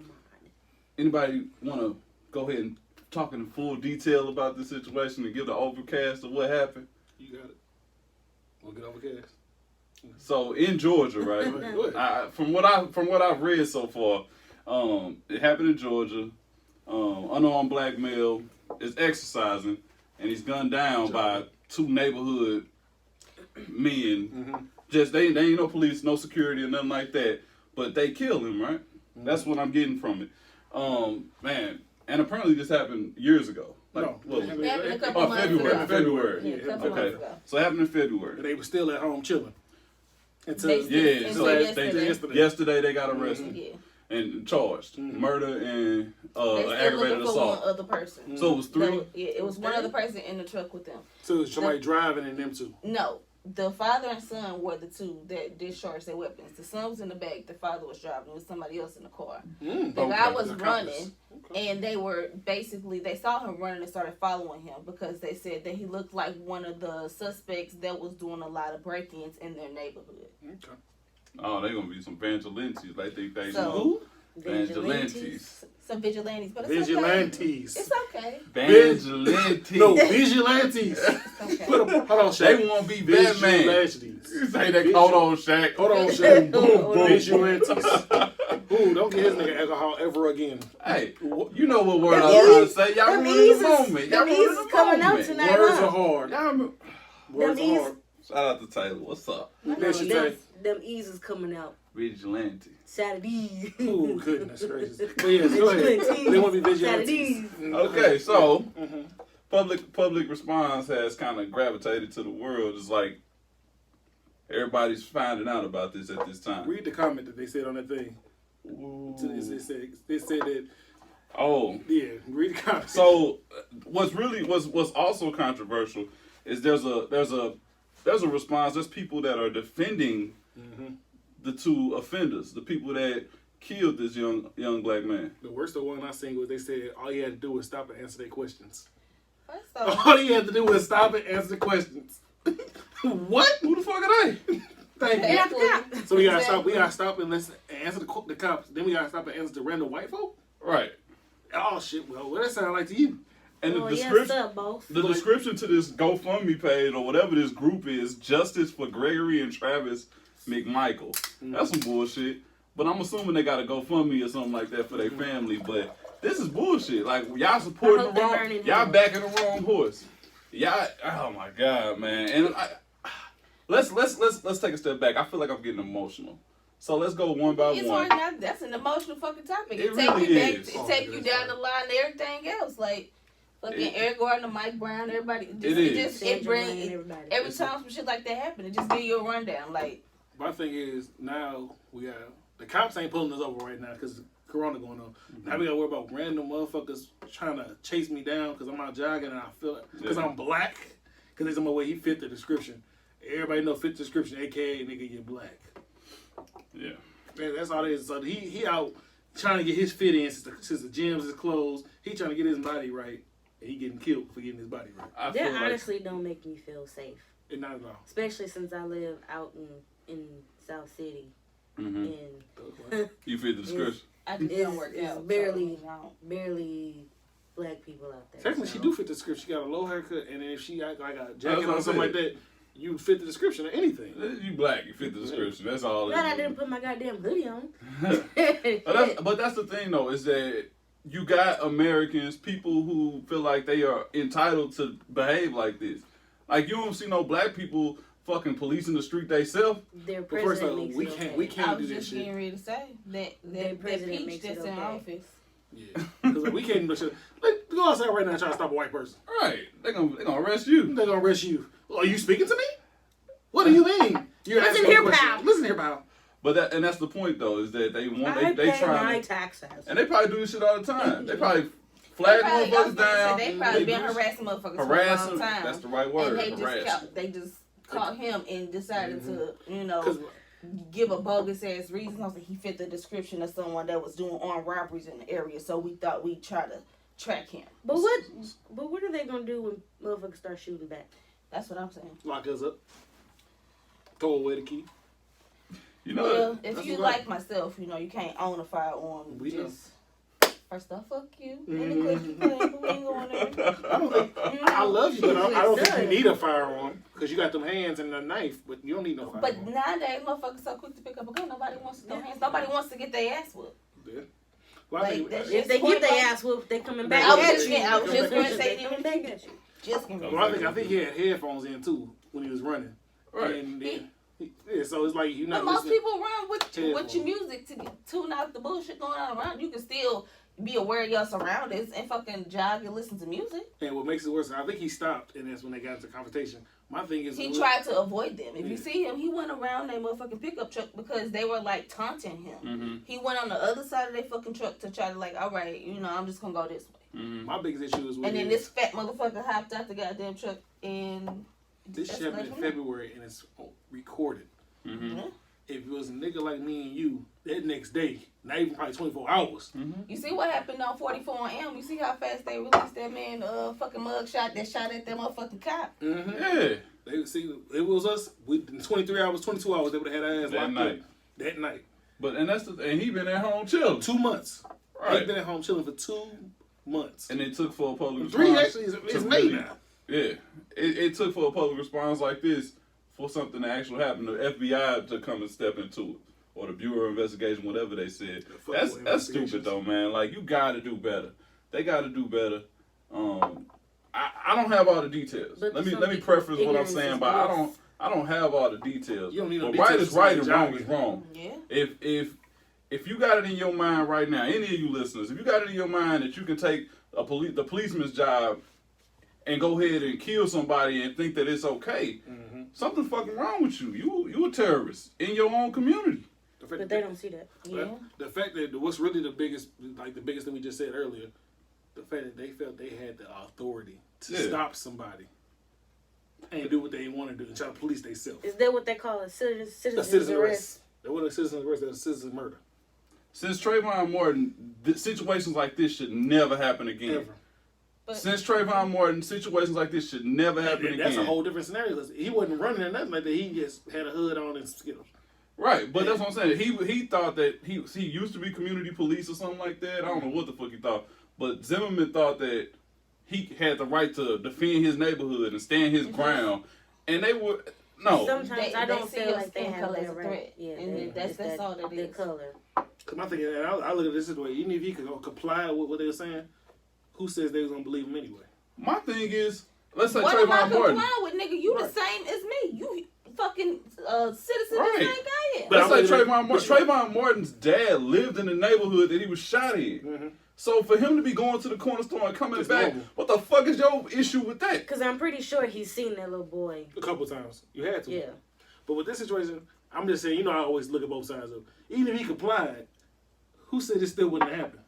Speaker 4: Anybody want to go ahead and talk in full detail about this situation and give the overcast of what happened?
Speaker 1: You got it. We'll get overcast.
Speaker 4: So in Georgia, right?
Speaker 1: Go ahead.
Speaker 4: From what I've read so far, it happened in Georgia. Unarmed black male is exercising, and he's gunned down by two neighborhood men. Just they ain't no police, no security, or nothing like that. But they killed him, right? That's what I'm getting from it. Man, and apparently this happened years ago. Like,
Speaker 1: No,
Speaker 4: what was
Speaker 1: it
Speaker 4: it?
Speaker 2: It happened a couple months
Speaker 4: February.
Speaker 2: ago.
Speaker 4: February.
Speaker 2: Yeah, a couple
Speaker 4: Okay,
Speaker 2: months ago.
Speaker 4: so it happened in
Speaker 1: And
Speaker 4: February.
Speaker 1: they were still at home chilling. Until
Speaker 2: They-
Speaker 4: Yeah,
Speaker 2: Until
Speaker 4: so
Speaker 2: yesterday.
Speaker 4: yesterday they got arrested
Speaker 2: Yeah.
Speaker 4: and charged murder and
Speaker 2: They still
Speaker 4: aggravated
Speaker 2: looking for one
Speaker 4: assault.
Speaker 2: other person.
Speaker 4: So it was three.
Speaker 2: Yeah, it was one other person in the truck with them.
Speaker 1: So somebody driving and them two.
Speaker 2: No, the father and son were the two that discharged their weapons. The son was in the back. The father was driving. It was somebody else in the car. The guy
Speaker 4: Okay.
Speaker 2: was
Speaker 1: The
Speaker 2: running,
Speaker 1: accomplice. Okay.
Speaker 2: and they were basically they saw him running and started following him because they said that he looked like one of the suspects that was doing a lot of break-ins in their neighborhood.
Speaker 1: Okay.
Speaker 4: Oh, they gonna be some vigilantes. Like they
Speaker 2: So-
Speaker 4: know.
Speaker 1: Who?
Speaker 4: Vigilantes.
Speaker 2: Some vigilantes, but it's
Speaker 1: Vigilantes.
Speaker 2: okay. It's okay.
Speaker 4: Vigilantes.
Speaker 1: No, vigilantes.
Speaker 2: It's okay.
Speaker 1: Put 'em- hold on,
Speaker 4: They
Speaker 1: Shaq.
Speaker 4: want to be Batman.
Speaker 1: Vigilantes.
Speaker 4: You say that. Hold on, Shaq.
Speaker 1: Hold on, Shaq. Boom, boom. Vigilantes. Ooh, don't get his nigga alcohol ever again.
Speaker 4: Hey, you know what word
Speaker 3: Them
Speaker 4: I was trying to
Speaker 3: E's-
Speaker 4: say. Y'all
Speaker 3: them
Speaker 4: ruined the
Speaker 3: E's is-
Speaker 4: moment. Y'all
Speaker 3: them
Speaker 4: ruined
Speaker 3: E's
Speaker 4: the
Speaker 3: is coming out
Speaker 4: moment.
Speaker 3: tonight.
Speaker 1: Words
Speaker 3: huh?
Speaker 1: are hard.
Speaker 4: Y'all remember-
Speaker 1: Words
Speaker 3: Them
Speaker 1: are
Speaker 3: E's-
Speaker 1: hard.
Speaker 4: Shout out to Taylor. What's up?
Speaker 1: Then she say,
Speaker 3: Them E's is coming out
Speaker 4: Vigilante.
Speaker 3: Saturday.
Speaker 1: ooh, goodness gracious. But yes, go ahead. They want to be vigilantes.
Speaker 3: Saturdays.
Speaker 4: Okay, so public response has kind of gravitated to the world. It's like everybody's finding out about this at this time.
Speaker 1: Read the comment that they said on that thing. It said that.
Speaker 4: Oh,
Speaker 1: Yeah, read the comment.
Speaker 4: so what's also controversial is there's a response. There's people that are defending the two offenders, the people that killed this young black man.
Speaker 1: The worst one I seen was they said all you had to do was stop and answer their questions.
Speaker 2: First off,
Speaker 1: All you had to do was stop and answer the questions. What?
Speaker 4: Who the fuck are they?
Speaker 1: Thank you.
Speaker 2: exactly.
Speaker 1: So we gotta stop. We gotta stop and listen and answer the cops. Then we gotta stop and answer the random white folk.
Speaker 4: Right.
Speaker 1: Oh shit! Well, what that sound like to you?
Speaker 4: And the
Speaker 3: Oh,
Speaker 4: description.
Speaker 3: yes, sir, boss.
Speaker 4: The description to this GoFundMe page or whatever this group is, Justice for Gregory and Travis McMichael. That's some bullshit. But I'm assuming they got a GoFundMe or something like that for their family. But this is bullshit. Like, y'all supporting
Speaker 3: I
Speaker 4: the
Speaker 3: hope they're
Speaker 4: wrong,
Speaker 3: burning
Speaker 4: y'all
Speaker 3: him.
Speaker 4: backing the wrong horse. Y'all, oh my God, man. And let's take a step back. I feel like I'm getting emotional. So let's go one by
Speaker 2: It's
Speaker 4: one.
Speaker 2: hard not. That's an emotional fucking topic.
Speaker 4: It
Speaker 2: It take
Speaker 4: really
Speaker 2: you back.
Speaker 4: is.
Speaker 2: It take you down the line to everything else. Like fucking Eric Gardner, Mike Brown, everybody.
Speaker 4: It is.
Speaker 2: It
Speaker 3: Sandra Bland,
Speaker 2: brings
Speaker 3: everybody.
Speaker 2: every time some shit like that happen. It just give you a rundown. Like
Speaker 1: My thing is now we got the cops ain't pulling us over right now because Corona going on. Now we gotta worry about random motherfuckers trying to chase me down because I'm out jogging and I feel it because I'm black. Because there's some way he fit the description. Everybody know fit the description, aka nigga you black.
Speaker 4: Yeah.
Speaker 1: Man, that's all it is. So he out trying to get his fit in since the gyms is closed. He trying to get his body right. And he getting killed for getting his body right.
Speaker 4: I
Speaker 3: That
Speaker 4: feel like
Speaker 3: honestly don't make me feel safe.
Speaker 1: And not at all.
Speaker 3: Especially since I live out in South City.
Speaker 4: Mhm.
Speaker 3: And
Speaker 4: You fit the description.
Speaker 2: I just
Speaker 3: It's-
Speaker 2: don't work
Speaker 3: it's
Speaker 2: out.
Speaker 3: barely-
Speaker 2: so I don't.
Speaker 3: barely black people out there.
Speaker 1: Technically,
Speaker 3: so.
Speaker 1: she do fit the description. She got a low haircut, and then if she got like a
Speaker 4: That's
Speaker 1: jacket
Speaker 4: what
Speaker 1: or
Speaker 4: I
Speaker 1: something like
Speaker 4: said.
Speaker 1: that, you fit the description of anything.
Speaker 4: You black. You fit the description. That's all.
Speaker 3: Glad I
Speaker 4: it is.
Speaker 3: didn't put my goddamn hoodie on.
Speaker 4: But that's the thing, though, is that you got Americans, people who feel like they are entitled to behave like this. Like, you don't see no black people fucking policing the street themselves.
Speaker 3: Their
Speaker 1: But first
Speaker 3: president
Speaker 1: off,
Speaker 3: makes
Speaker 1: we
Speaker 3: it
Speaker 1: can't
Speaker 3: okay.
Speaker 1: we
Speaker 2: I
Speaker 1: can't do
Speaker 2: was
Speaker 1: this
Speaker 2: just
Speaker 1: shit.
Speaker 2: getting ready to say that
Speaker 3: Their president
Speaker 2: peach
Speaker 3: makes it
Speaker 2: that's in
Speaker 3: okay.
Speaker 2: office.
Speaker 1: Yeah, because we can't do this shit. Like, go outside right now and try to stop a white person.
Speaker 4: Right. They're gonna arrest you.
Speaker 1: They're gonna arrest you. Are you speaking to me? What do you mean? You're
Speaker 3: Listen
Speaker 1: asking
Speaker 3: here,
Speaker 1: a question.
Speaker 3: pal.
Speaker 1: Listen here, pal.
Speaker 4: But that's the point, though, is that they want
Speaker 3: I
Speaker 4: they
Speaker 3: pay
Speaker 4: try
Speaker 3: my
Speaker 4: to,
Speaker 3: taxes.
Speaker 4: and they probably do this shit all the time. They probably flag
Speaker 2: I was
Speaker 4: motherfuckers
Speaker 2: gonna
Speaker 4: down.
Speaker 2: say, they probably been
Speaker 4: do-
Speaker 2: harassing motherfuckers
Speaker 4: harass
Speaker 2: for a long
Speaker 4: them.
Speaker 2: time.
Speaker 4: That's the right word.
Speaker 2: And
Speaker 4: Harass.
Speaker 2: they just caught him and decided to,
Speaker 1: Because
Speaker 2: give a bogus ass reason. So he fit the description of someone that was doing armed robberies in the area. So we thought we'd try to track him.
Speaker 3: But what are they gonna do when motherfuckers start shooting back?
Speaker 2: That's what I'm saying.
Speaker 1: lock us up. Throw away the key.
Speaker 4: You know,
Speaker 2: Well, if
Speaker 1: that's
Speaker 2: you
Speaker 1: right.
Speaker 2: like myself, you can't own a firearm.
Speaker 1: We know.
Speaker 2: just first off, fuck you. Any question you play, we ain't going there.
Speaker 1: I don't think.
Speaker 2: You
Speaker 1: I
Speaker 2: know?
Speaker 1: love you, but I don't think you
Speaker 3: Son.
Speaker 1: need a firearm because you got them hands and a knife, but you don't need no
Speaker 2: But
Speaker 1: firearm.
Speaker 2: nowadays, motherfuckers so quick to pick up a gun. Nobody wants to throw hands. Nobody wants to get their ass whooped.
Speaker 1: Yeah. Well, I
Speaker 2: Like,
Speaker 1: think,
Speaker 2: that's
Speaker 3: If they
Speaker 2: Point
Speaker 3: get their
Speaker 2: blank.
Speaker 3: ass whooped, they coming back
Speaker 1: I was
Speaker 3: at
Speaker 1: just-
Speaker 3: you.
Speaker 1: yeah, I was just
Speaker 2: gonna say
Speaker 3: They
Speaker 2: them.
Speaker 3: coming back at you.
Speaker 2: Just give me.
Speaker 1: well, I think he had headphones in too when he was running.
Speaker 4: Right.
Speaker 1: And yeah, so it's like you're
Speaker 2: But
Speaker 1: not
Speaker 2: most
Speaker 1: listening.
Speaker 2: people run with your music to tune out the bullshit going on around. You can still be aware of your surroundings and fucking jog and listen to music.
Speaker 1: And what makes it worse, I think he stopped, and that's when they got into confrontation. My thing is,
Speaker 2: He tried to avoid them. If you
Speaker 1: Yeah.
Speaker 2: see him, he went around their motherfucking pickup truck because they were like taunting him.
Speaker 4: Mm-hmm.
Speaker 2: He went on the other side of their fucking truck to try to like, all right, I'm just gonna go this way.
Speaker 4: Mm-hmm.
Speaker 1: My biggest issue is with
Speaker 2: And then this fat motherfucker hopped out the goddamn truck and
Speaker 1: this
Speaker 2: that's
Speaker 1: shit happened in
Speaker 2: what
Speaker 1: February, and it's recorded.
Speaker 4: Mm-hmm.
Speaker 2: Yeah.
Speaker 1: If it was a nigga like me and you, that next day, not even probably 24 hours.
Speaker 2: You see what happened on 44M? You see how fast they released that man fucking mugshot that shot at that motherfucking cop?
Speaker 1: Mm-hmm.
Speaker 4: Yeah.
Speaker 1: They see it was us. In 23 hours, 22 hours, they would have had our ass
Speaker 4: That
Speaker 1: locked
Speaker 4: night.
Speaker 1: up that night.
Speaker 4: But and he been at home chilling.
Speaker 1: 2 months.
Speaker 4: Right.
Speaker 1: They've been at home chilling for 2 months.
Speaker 4: And it took for a public
Speaker 1: 3
Speaker 4: response.
Speaker 1: actually is
Speaker 4: to
Speaker 1: made
Speaker 4: really-
Speaker 1: now.
Speaker 4: Yeah. It took for a public response like this for something to actually happen, the FBI to come and step into it. Or the Bureau of Investigation, whatever they said.
Speaker 1: fuck
Speaker 4: That's
Speaker 1: with
Speaker 4: that's stupid
Speaker 1: investigations.
Speaker 4: though, man. Like, you gotta do better. They gotta do better. I don't have all the details.
Speaker 3: But
Speaker 4: Let me
Speaker 3: some
Speaker 4: preface what I'm
Speaker 3: ignorance
Speaker 4: saying,
Speaker 3: is
Speaker 4: but I
Speaker 3: bliss.
Speaker 4: don't have all the details.
Speaker 1: You don't need no
Speaker 4: but right
Speaker 1: details
Speaker 4: is
Speaker 1: to
Speaker 4: right
Speaker 1: say
Speaker 4: and
Speaker 1: your
Speaker 4: wrong
Speaker 1: job.
Speaker 4: is wrong.
Speaker 2: Yeah.
Speaker 4: If you got it in your mind right now, any of you listeners, if you got it in your mind that you can take the policeman's job and go ahead and kill somebody and think that it's okay, something's fucking wrong with you. You a terrorist in your own community.
Speaker 3: But they don't see that.
Speaker 2: Yeah.
Speaker 1: The fact that what's really the biggest thing we just said earlier, the fact that they felt they had the authority to stop somebody and do what they want to do and try to police themselves.
Speaker 3: Is that what they call a citizen arrest?
Speaker 1: That wasn't a citizen arrest. That was a citizen murder.
Speaker 4: Since Trayvon Martin, situations like this should never happen again.
Speaker 1: Ever.
Speaker 4: Since Trayvon Martin, situations like this should never happen again.
Speaker 1: That's a whole different scenario. He wasn't running or nothing like that. He just had a hood on and Skittles.
Speaker 4: Right, but that's what I'm saying. He thought that he used to be community police or something like that. I don't know what the fuck he thought. But Zimmerman thought that he had the right to defend his neighborhood and stand his ground. And they were, no.
Speaker 3: Sometimes I don't feel like they have
Speaker 2: color
Speaker 3: that
Speaker 2: as a
Speaker 3: right.
Speaker 2: threat.
Speaker 3: Yeah,
Speaker 2: And that's all that
Speaker 3: the
Speaker 2: is.
Speaker 3: color.
Speaker 1: Because my thing is, I look at this way, even if he could comply with what they were saying, who says they was going to believe him anyway?
Speaker 4: My thing is, let's say
Speaker 2: What am I
Speaker 4: Trayvon Martin.
Speaker 2: complying with, nigga? You the same as me. You fucking citizen
Speaker 4: Right.
Speaker 2: the same guy is.
Speaker 1: But
Speaker 4: Let's say
Speaker 1: I'm
Speaker 4: Trayvon Martin. Trayvon Martin's dad lived in the neighborhood that he was shot in.
Speaker 1: Mm-hmm.
Speaker 4: So for him to be going to the corner store and coming
Speaker 1: It's
Speaker 4: back,
Speaker 1: normal.
Speaker 4: what the fuck is your issue with that?
Speaker 3: Because I'm pretty sure he's seen that little boy.
Speaker 1: A couple times. You had to.
Speaker 3: Yeah.
Speaker 1: But with this situation, I'm just saying, I always look at both sides of it. Even if he complied, who said it still wouldn't happen?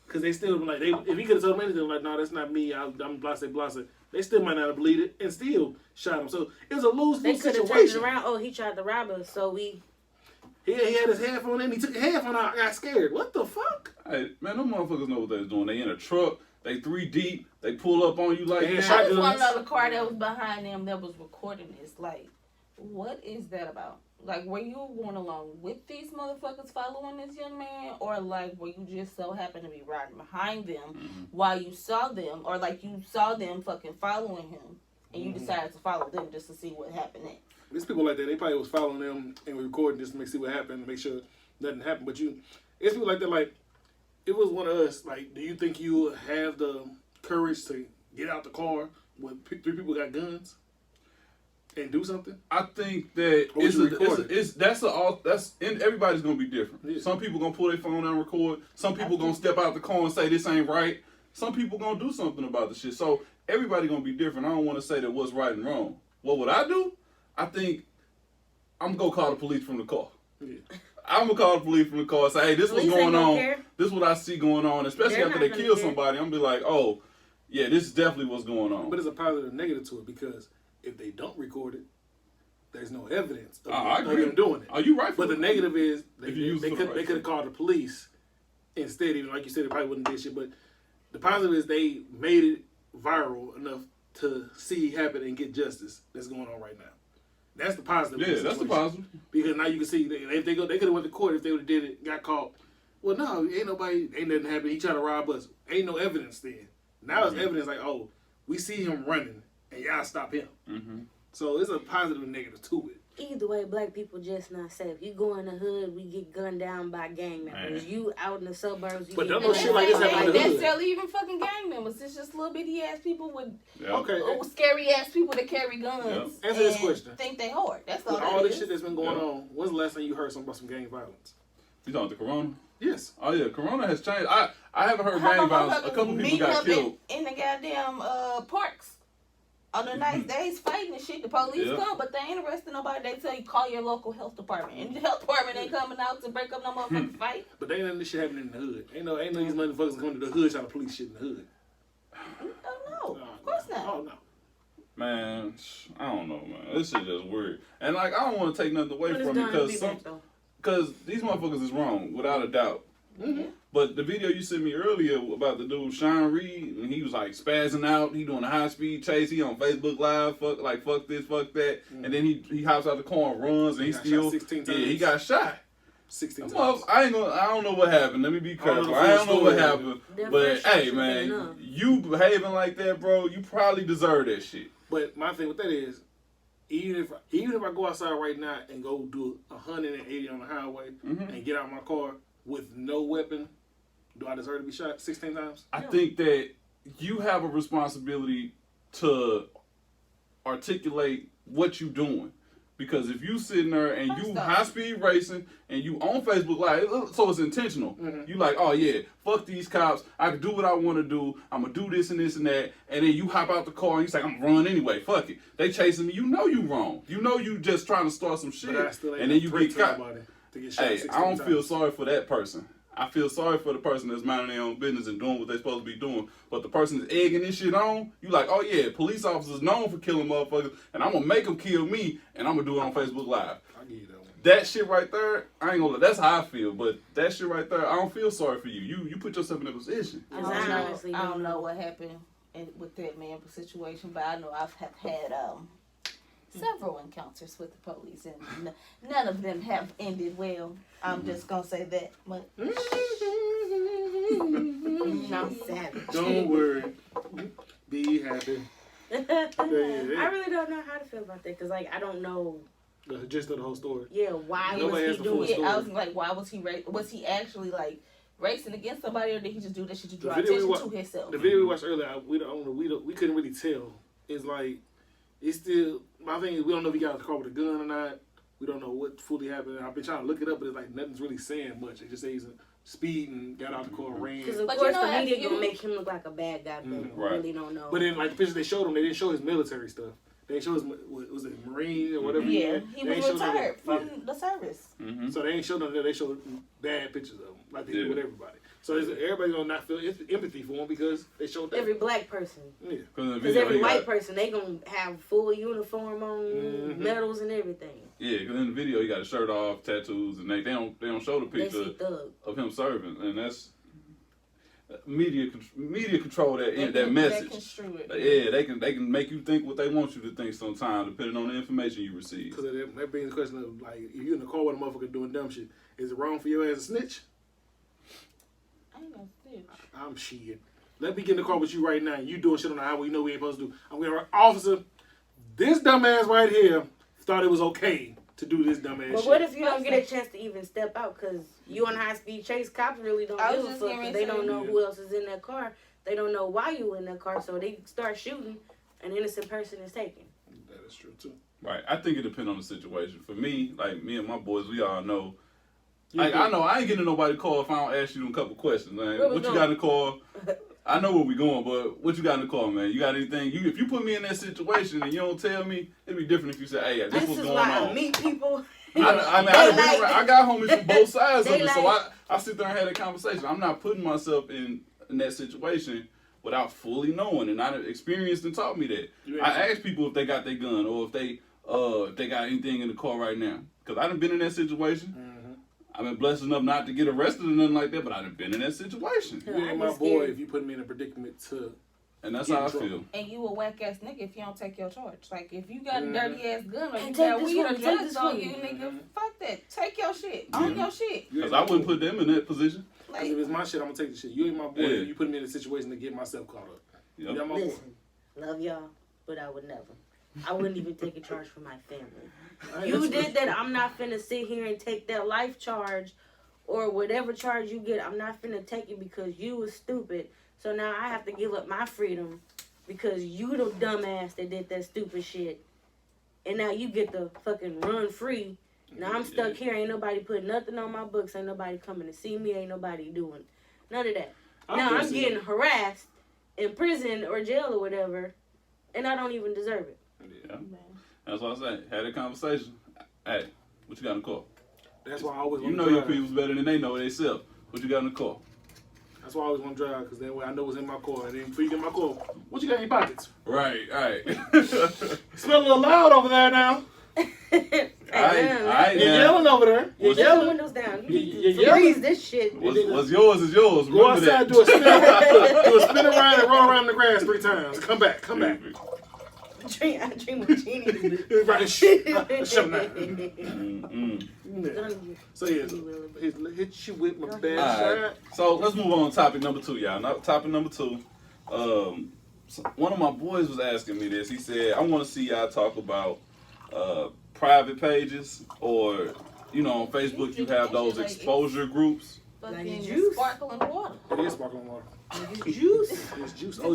Speaker 1: Because they still, like, if he could have told them anything, like, no, that's not me, I'm blase, blase, they still might not have believed it and still shot him. So it was a
Speaker 3: They
Speaker 1: lose-lose
Speaker 3: could have turned
Speaker 1: situation.
Speaker 3: around. Oh, he tried to rob us, so we.
Speaker 1: He had his headphone in, he took his headphone out, got scared. What the fuck?
Speaker 4: Hey, man, them motherfuckers know what they're doing. They in a truck, they 3 deep, they pull up on you like
Speaker 1: They
Speaker 4: that.
Speaker 1: shot
Speaker 2: I just want to
Speaker 1: guns.
Speaker 2: know the car that was behind them that was recording this. Like, what is that about? Like, were you going along with these motherfuckers following this young man? Or, like, were you just so happened to be riding behind them while you saw them? Or, like, you saw them fucking following him and you decided to follow them just to see what happened next?
Speaker 1: There's people like that, they probably was following them and recording just to see what happened, make sure nothing happened. But it's people like that, like, it was one of us, like, do you think you have the courage to get out the car when 3 people got guns and do something?
Speaker 4: I think that
Speaker 1: Or would you record
Speaker 4: and everybody's gonna be different.
Speaker 1: Yeah.
Speaker 4: Some people gonna pull their phone out and record. Some people gonna step out the car and say this ain't right. Some people gonna do something about the shit. So everybody gonna be different. I don't want to say that what's right and wrong. What would I do? I think I'm gonna call the police from the car.
Speaker 1: Yeah.
Speaker 4: I'm gonna call the police from the car and say, hey, this what's
Speaker 3: Police ain't
Speaker 4: going
Speaker 3: gonna
Speaker 4: on.
Speaker 3: care.
Speaker 4: This is what I see going on. Especially
Speaker 3: They're
Speaker 4: after
Speaker 3: not
Speaker 4: they
Speaker 3: gonna
Speaker 4: kill
Speaker 3: care.
Speaker 4: somebody, I'm gonna be like, oh, yeah, this is definitely what's going on.
Speaker 1: But there's a positive and negative to it because if they don't record it, there's no evidence of,
Speaker 4: I
Speaker 1: of
Speaker 4: agree.
Speaker 1: them doing it.
Speaker 4: Are you right?
Speaker 1: But the negative is
Speaker 4: If you use
Speaker 1: they
Speaker 4: it for the
Speaker 1: could
Speaker 4: right
Speaker 1: have called the police instead. Even like you said, they probably wouldn't do shit. But the positive is they made it viral enough to see happen and get justice that's going on right now. That's the positive.
Speaker 4: Yeah, that's the positive.
Speaker 1: Because now you can see if they could have went to court if they would have did it, got caught. Well, no, ain't nothing happened. He tried to rob us. Ain't no evidence then. Now it's evidence like, oh, we see him running and y'all stop him.
Speaker 4: Mm-hmm.
Speaker 1: So it's a positive and negative to it.
Speaker 3: Either way, black people just not safe. You go in the hood, we get gunned down by gang members.
Speaker 4: Man.
Speaker 3: You out in the suburbs, you
Speaker 1: But
Speaker 3: get
Speaker 1: don't no
Speaker 3: gunned
Speaker 1: shit
Speaker 3: down
Speaker 1: like this
Speaker 3: by
Speaker 1: happen in the
Speaker 3: gang
Speaker 1: hood.
Speaker 2: necessarily even fucking gang members. It's just little bitty ass people with
Speaker 4: Yeah.
Speaker 1: Okay.
Speaker 2: scary ass people that carry guns.
Speaker 4: Yep.
Speaker 1: Answer this
Speaker 2: and
Speaker 1: question.
Speaker 2: Think they hard. That's all
Speaker 1: With
Speaker 2: that
Speaker 1: all
Speaker 2: is.
Speaker 1: this shit that's been going
Speaker 4: Yeah.
Speaker 1: on, when's the last time you heard something about some gang violence?
Speaker 4: You talking the corona?
Speaker 1: Yes.
Speaker 4: Oh yeah, corona has changed. I haven't heard
Speaker 2: How
Speaker 4: gang
Speaker 2: about
Speaker 4: violence. A couple people
Speaker 2: meeting
Speaker 4: got
Speaker 2: up
Speaker 4: killed.
Speaker 2: in the goddamn parks on the nice days fighting and shit. The police
Speaker 4: Yeah.
Speaker 2: come, but they ain't arresting nobody. They tell you call your local health department, and the health department ain't coming out to break up no motherfucking fight.
Speaker 1: But they ain't none of this shit happening in the hood. Ain't no these motherfuckers coming to the hood trying to police shit in the hood.
Speaker 2: Oh no, of course not.
Speaker 1: Oh no.
Speaker 4: Man, I don't know, man. This shit just weird. And like, I don't want to take nothing away
Speaker 3: When it's
Speaker 4: from it
Speaker 3: done, it'll be
Speaker 4: because
Speaker 3: back, though.
Speaker 4: because these motherfuckers is wrong without a doubt.
Speaker 1: Mm-hmm.
Speaker 4: But the video you sent me earlier about the dude Sean Reed, and he was like spazzing out, he doing a high speed chase, he on Facebook Live, fuck this, fuck that, and then he hops out the car and runs, and he
Speaker 1: Got
Speaker 4: still
Speaker 1: shot 16
Speaker 4: yeah, he
Speaker 1: times.
Speaker 4: got shot.
Speaker 1: 16
Speaker 4: Well,
Speaker 1: times.
Speaker 4: I don't know what happened. Let me be
Speaker 1: I don't know
Speaker 4: careful.
Speaker 1: the
Speaker 4: I don't
Speaker 1: full
Speaker 4: know what
Speaker 1: story.
Speaker 4: happened.
Speaker 3: That
Speaker 4: But
Speaker 3: first shot
Speaker 4: hey,
Speaker 3: should've been
Speaker 4: man,
Speaker 3: enough.
Speaker 4: you behaving like that, bro, you probably deserve that shit.
Speaker 1: But my thing with that is, even if I go outside right now and go do 180 on the highway and get out my car with no weapon, do I deserve to be shot 16 times?
Speaker 4: I think that you have a responsibility to articulate what you're doing. Because if you sitting there and you
Speaker 2: First off.
Speaker 4: high speed racing and you on Facebook Live, so it's intentional. You like, oh yeah, fuck these cops. I can do what I want to do. I'm gonna do this and this and that. And then you hop out the car and you say, I'm gonna run anyway. Fuck it. They chasing me. You know you wrong. You know you just trying to start some shit.
Speaker 1: But I still ain't
Speaker 4: And then you
Speaker 1: pray
Speaker 4: get
Speaker 1: to
Speaker 4: caught.
Speaker 1: nobody to get shot
Speaker 4: Hey,
Speaker 1: 16
Speaker 4: I don't
Speaker 1: times.
Speaker 4: feel sorry for that person. I feel sorry for the person that's minding their own business and doing what they're supposed to be doing. But the person that's egging this shit on, you like, oh yeah, police officers known for killing motherfuckers, and I'm gonna make them kill me, and I'm gonna do it on Facebook Live.
Speaker 1: I'll give you that one.
Speaker 4: That shit right there, I ain't gonna. That's how I feel. But that shit right there, I don't feel sorry for you. You put yourself in that position.
Speaker 2: I
Speaker 3: Cause
Speaker 2: don't know.
Speaker 3: honestly
Speaker 2: I don't
Speaker 3: don't
Speaker 2: know
Speaker 3: know.
Speaker 2: what happened with that man situation, but I know I've had several encounters with the police, and none of them have ended well. I'm just gonna say that much.
Speaker 3: I'm savage.
Speaker 1: Don't worry. Be happy.
Speaker 3: I really don't know how to feel about that because, like, I don't know.
Speaker 1: The gist of the whole story.
Speaker 3: Yeah, why
Speaker 1: Nobody
Speaker 3: was
Speaker 1: has
Speaker 3: he
Speaker 1: the full
Speaker 3: doing it?
Speaker 1: story.
Speaker 2: I was like, why was he was he actually like racing against somebody, or did he just do that shit to draw
Speaker 1: The video
Speaker 2: attention
Speaker 1: we
Speaker 2: to himself?
Speaker 1: The video we watched earlier, we couldn't really tell. It's like, it's still, my thing is, we don't know if he got out of the car with a gun or not. We don't know what fully happened. I've been trying to look it up, but it's like nothing's really saying much. It just says he's speeding, got out the car, ran.
Speaker 3: Because of
Speaker 2: But
Speaker 3: course
Speaker 2: you know,
Speaker 3: the media
Speaker 2: if you-
Speaker 3: gonna make him look like a bad guy, but
Speaker 4: Right.
Speaker 3: we really don't know.
Speaker 1: But then, like, the pictures they showed him, they didn't show his military stuff. They didn't show his, was it Marine or whatever?
Speaker 2: Yeah,
Speaker 1: had?
Speaker 2: he
Speaker 1: They
Speaker 2: was
Speaker 1: ain't show none of
Speaker 2: retired
Speaker 1: that.
Speaker 2: from
Speaker 1: Yeah.
Speaker 2: the service.
Speaker 4: Mm-hmm.
Speaker 1: So they ain't showed none of that. They showed bad pictures of him, like they do
Speaker 4: Yeah.
Speaker 1: with everybody. So everybody's gonna not feel empathy for him because they showed that.
Speaker 3: every black person.
Speaker 1: Yeah.
Speaker 3: Because every white person, they gonna have full uniform on,
Speaker 1: Mhm.
Speaker 3: medals and everything.
Speaker 4: Yeah, because in the video he got a shirt off, tattoos, and they don't show the
Speaker 3: They
Speaker 4: picture
Speaker 3: see thug.
Speaker 4: of him serving, and that's media control that
Speaker 2: They
Speaker 4: that
Speaker 2: can-
Speaker 4: message.
Speaker 2: They construe it.
Speaker 4: Yeah, they can make you think what they want you to think sometimes, depending on the information you receive.
Speaker 1: Because that brings the question of, like, if you're in the car with a motherfucker doing dumb shit, is it wrong for your ass to snitch?
Speaker 2: I ain't gonna snitch.
Speaker 1: I'm shit. Let me get in the car with you right now. You doing shit on the highway you know we ain't supposed to do. I'm going, officer, this dumbass right here thought it was okay to do this dumbass
Speaker 3: But
Speaker 1: shit.
Speaker 3: what if you don't get a chance to even step out? Because you on high speed chase, cops really don't
Speaker 2: I was
Speaker 3: give a
Speaker 2: just
Speaker 3: fuck.
Speaker 2: getting
Speaker 3: 'Cause
Speaker 2: ready
Speaker 3: they
Speaker 2: to
Speaker 3: don't
Speaker 2: say-
Speaker 3: know who else is in that car. They don't know why you in that car, so they start shooting. An innocent person is taken.
Speaker 1: That is true, too.
Speaker 4: Right. I think it depends on the situation. For me, like me and my boys, we all know. Like, I know I ain't getting to nobody call if I don't ask you a couple questions, man.
Speaker 3: Where we
Speaker 4: What you
Speaker 3: going?
Speaker 4: got in the car? I know where we going, but what you got in the car, man? You got anything? If you put me in that situation and you don't tell me, it'd be different if you say, "Hey, this
Speaker 3: This
Speaker 4: what's
Speaker 3: is
Speaker 4: going
Speaker 3: why
Speaker 4: on."
Speaker 3: I meet people.
Speaker 4: I got homies from both sides of
Speaker 3: They
Speaker 4: it, so
Speaker 3: like-
Speaker 4: I sit there and have a conversation. I'm not putting myself in that situation without fully knowing, and I experienced and taught me that.
Speaker 1: You
Speaker 4: I
Speaker 1: ain't-
Speaker 4: ask people if they got their gun or if they got anything in the car right now, because I done been in that situation.
Speaker 1: Mhm.
Speaker 4: I've been blessed enough not to get arrested or nothing like that, but I done been in that situation,
Speaker 1: You
Speaker 3: I'd
Speaker 1: ain't
Speaker 3: be
Speaker 1: my boy
Speaker 3: scared.
Speaker 1: if you put me in a predicament to.
Speaker 4: and that's
Speaker 1: Get
Speaker 4: how
Speaker 1: in
Speaker 4: I
Speaker 1: trouble.
Speaker 4: feel.
Speaker 2: And you a whack ass nigga if you don't take your charge. Like if you got a
Speaker 1: Mhm.
Speaker 2: dirty ass gun or
Speaker 3: Hey,
Speaker 2: you
Speaker 3: take
Speaker 2: got
Speaker 3: this
Speaker 2: weed or
Speaker 3: from me, take
Speaker 2: drugs
Speaker 3: this
Speaker 2: on
Speaker 3: from
Speaker 2: you,
Speaker 3: me.
Speaker 2: nigga, fuck that. Take your shit. Own your shit.
Speaker 1: You
Speaker 4: Because
Speaker 1: ain't
Speaker 4: I
Speaker 1: my
Speaker 4: wouldn't
Speaker 1: boy.
Speaker 4: put them in that position.
Speaker 1: Because
Speaker 2: Like
Speaker 1: if it's my shit, I'm gonna take the shit. You ain't my boy
Speaker 4: Yeah.
Speaker 1: if you put me in a situation to get myself caught up.
Speaker 4: Yep.
Speaker 1: You're my boy.
Speaker 3: Listen, love y'all, but I would never. I wouldn't even take a charge for my family.
Speaker 1: Alright,
Speaker 3: You
Speaker 1: that's-
Speaker 3: did that. I'm not finna sit here and take that life charge or whatever charge you get. I'm not finna take it because you was stupid. So now I have to give up my freedom because you the dumbass that did that stupid shit. And now you get to fucking run free. Now I'm stuck here. Ain't nobody putting nothing on my books. Ain't nobody coming to see me. Ain't nobody doing none of that.
Speaker 1: I
Speaker 3: Now
Speaker 1: feel
Speaker 3: I'm
Speaker 1: sick.
Speaker 3: getting harassed in prison or jail or whatever. And I don't even deserve it.
Speaker 4: Yeah. That's what I say. Had a conversation. Hey, what you got in the car?
Speaker 1: That's why I always
Speaker 4: You
Speaker 1: want
Speaker 4: know
Speaker 1: to
Speaker 4: your
Speaker 1: drive.
Speaker 4: people's better than they know themselves. What you got in the car?
Speaker 1: That's why I always want to drive, because that way I know what's in my car. And then before you get in my car, what you got in your pockets?
Speaker 4: Right.
Speaker 1: Smell a little loud over there now.
Speaker 4: I
Speaker 1: You're
Speaker 4: now.
Speaker 1: yelling over there. You're
Speaker 4: What's-
Speaker 3: Put the
Speaker 1: yelling.
Speaker 3: windows down.
Speaker 1: You-
Speaker 3: You
Speaker 1: you're
Speaker 3: need to freeze
Speaker 1: yelling.
Speaker 3: this shit.
Speaker 4: What's yours is yours.
Speaker 1: Go
Speaker 4: Remember
Speaker 1: outside,
Speaker 4: that.
Speaker 1: do a spin around and roll around in the grass 3 times. Come back, come back.
Speaker 3: I dream of genies.
Speaker 1: Right, shut up now.
Speaker 4: Mm-mm.
Speaker 1: Yeah. So yeah, hit you with my bad
Speaker 4: All right.
Speaker 1: shot.
Speaker 4: So let's move on to topic number 2, y'all. Now, topic number 2. So one of my boys was asking me this. He said, I want to see y'all talk about private pages, or, you know, on Facebook you have those exposure groups.
Speaker 2: fucking
Speaker 3: juice.
Speaker 2: sparkling water.
Speaker 1: It is sparkling water.
Speaker 3: Juice.
Speaker 1: It's juice.
Speaker 3: That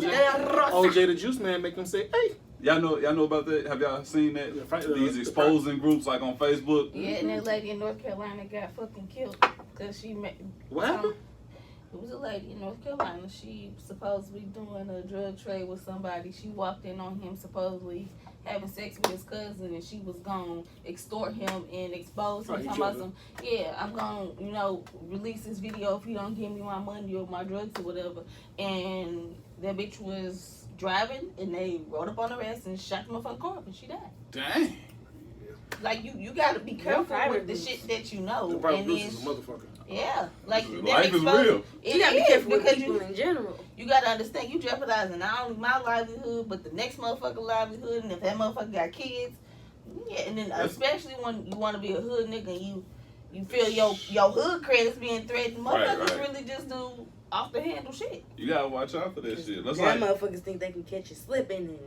Speaker 1: OJ the Juice Man make them say, hey.
Speaker 4: Y'all know about that? Have y'all seen that?
Speaker 1: Yeah,
Speaker 4: These exposing groups like on Facebook.
Speaker 2: Yeah, and that lady in North Carolina got fucking killed because she met.
Speaker 1: What happened?
Speaker 2: It was a lady in North Carolina. She supposedly doing a drug trade with somebody. She walked in on him supposedly having sex with his cousin, and she was gonna extort him and expose him.
Speaker 1: Oh, he
Speaker 2: Talking about
Speaker 1: killed
Speaker 2: some, yeah, I'm gonna, release this video if you don't give me my money or my drugs or whatever. And that bitch was driving, and they rode up on her ass and shot the motherfucking car up, and she died.
Speaker 4: Dang.
Speaker 2: Like you gotta be careful
Speaker 3: private
Speaker 2: with the shit that you know.
Speaker 1: The private
Speaker 2: And
Speaker 1: Bruce
Speaker 2: then,
Speaker 1: is a motherfucker.
Speaker 2: yeah, like
Speaker 4: Life is real.
Speaker 2: It
Speaker 3: You gotta be
Speaker 2: is,
Speaker 3: careful with
Speaker 2: because
Speaker 3: people in general.
Speaker 2: you gotta understand you jeopardizing not only my livelihood but the next motherfucker livelihood, and if that motherfucker got kids, yeah, and then especially when you want to be a hood nigga and you feel your hood credits being threatened, motherfuckers
Speaker 4: Right.
Speaker 2: really just do off the handle shit.
Speaker 4: You gotta watch out for that shit. That's
Speaker 3: Some
Speaker 4: like
Speaker 3: motherfuckers think they can catch you slipping and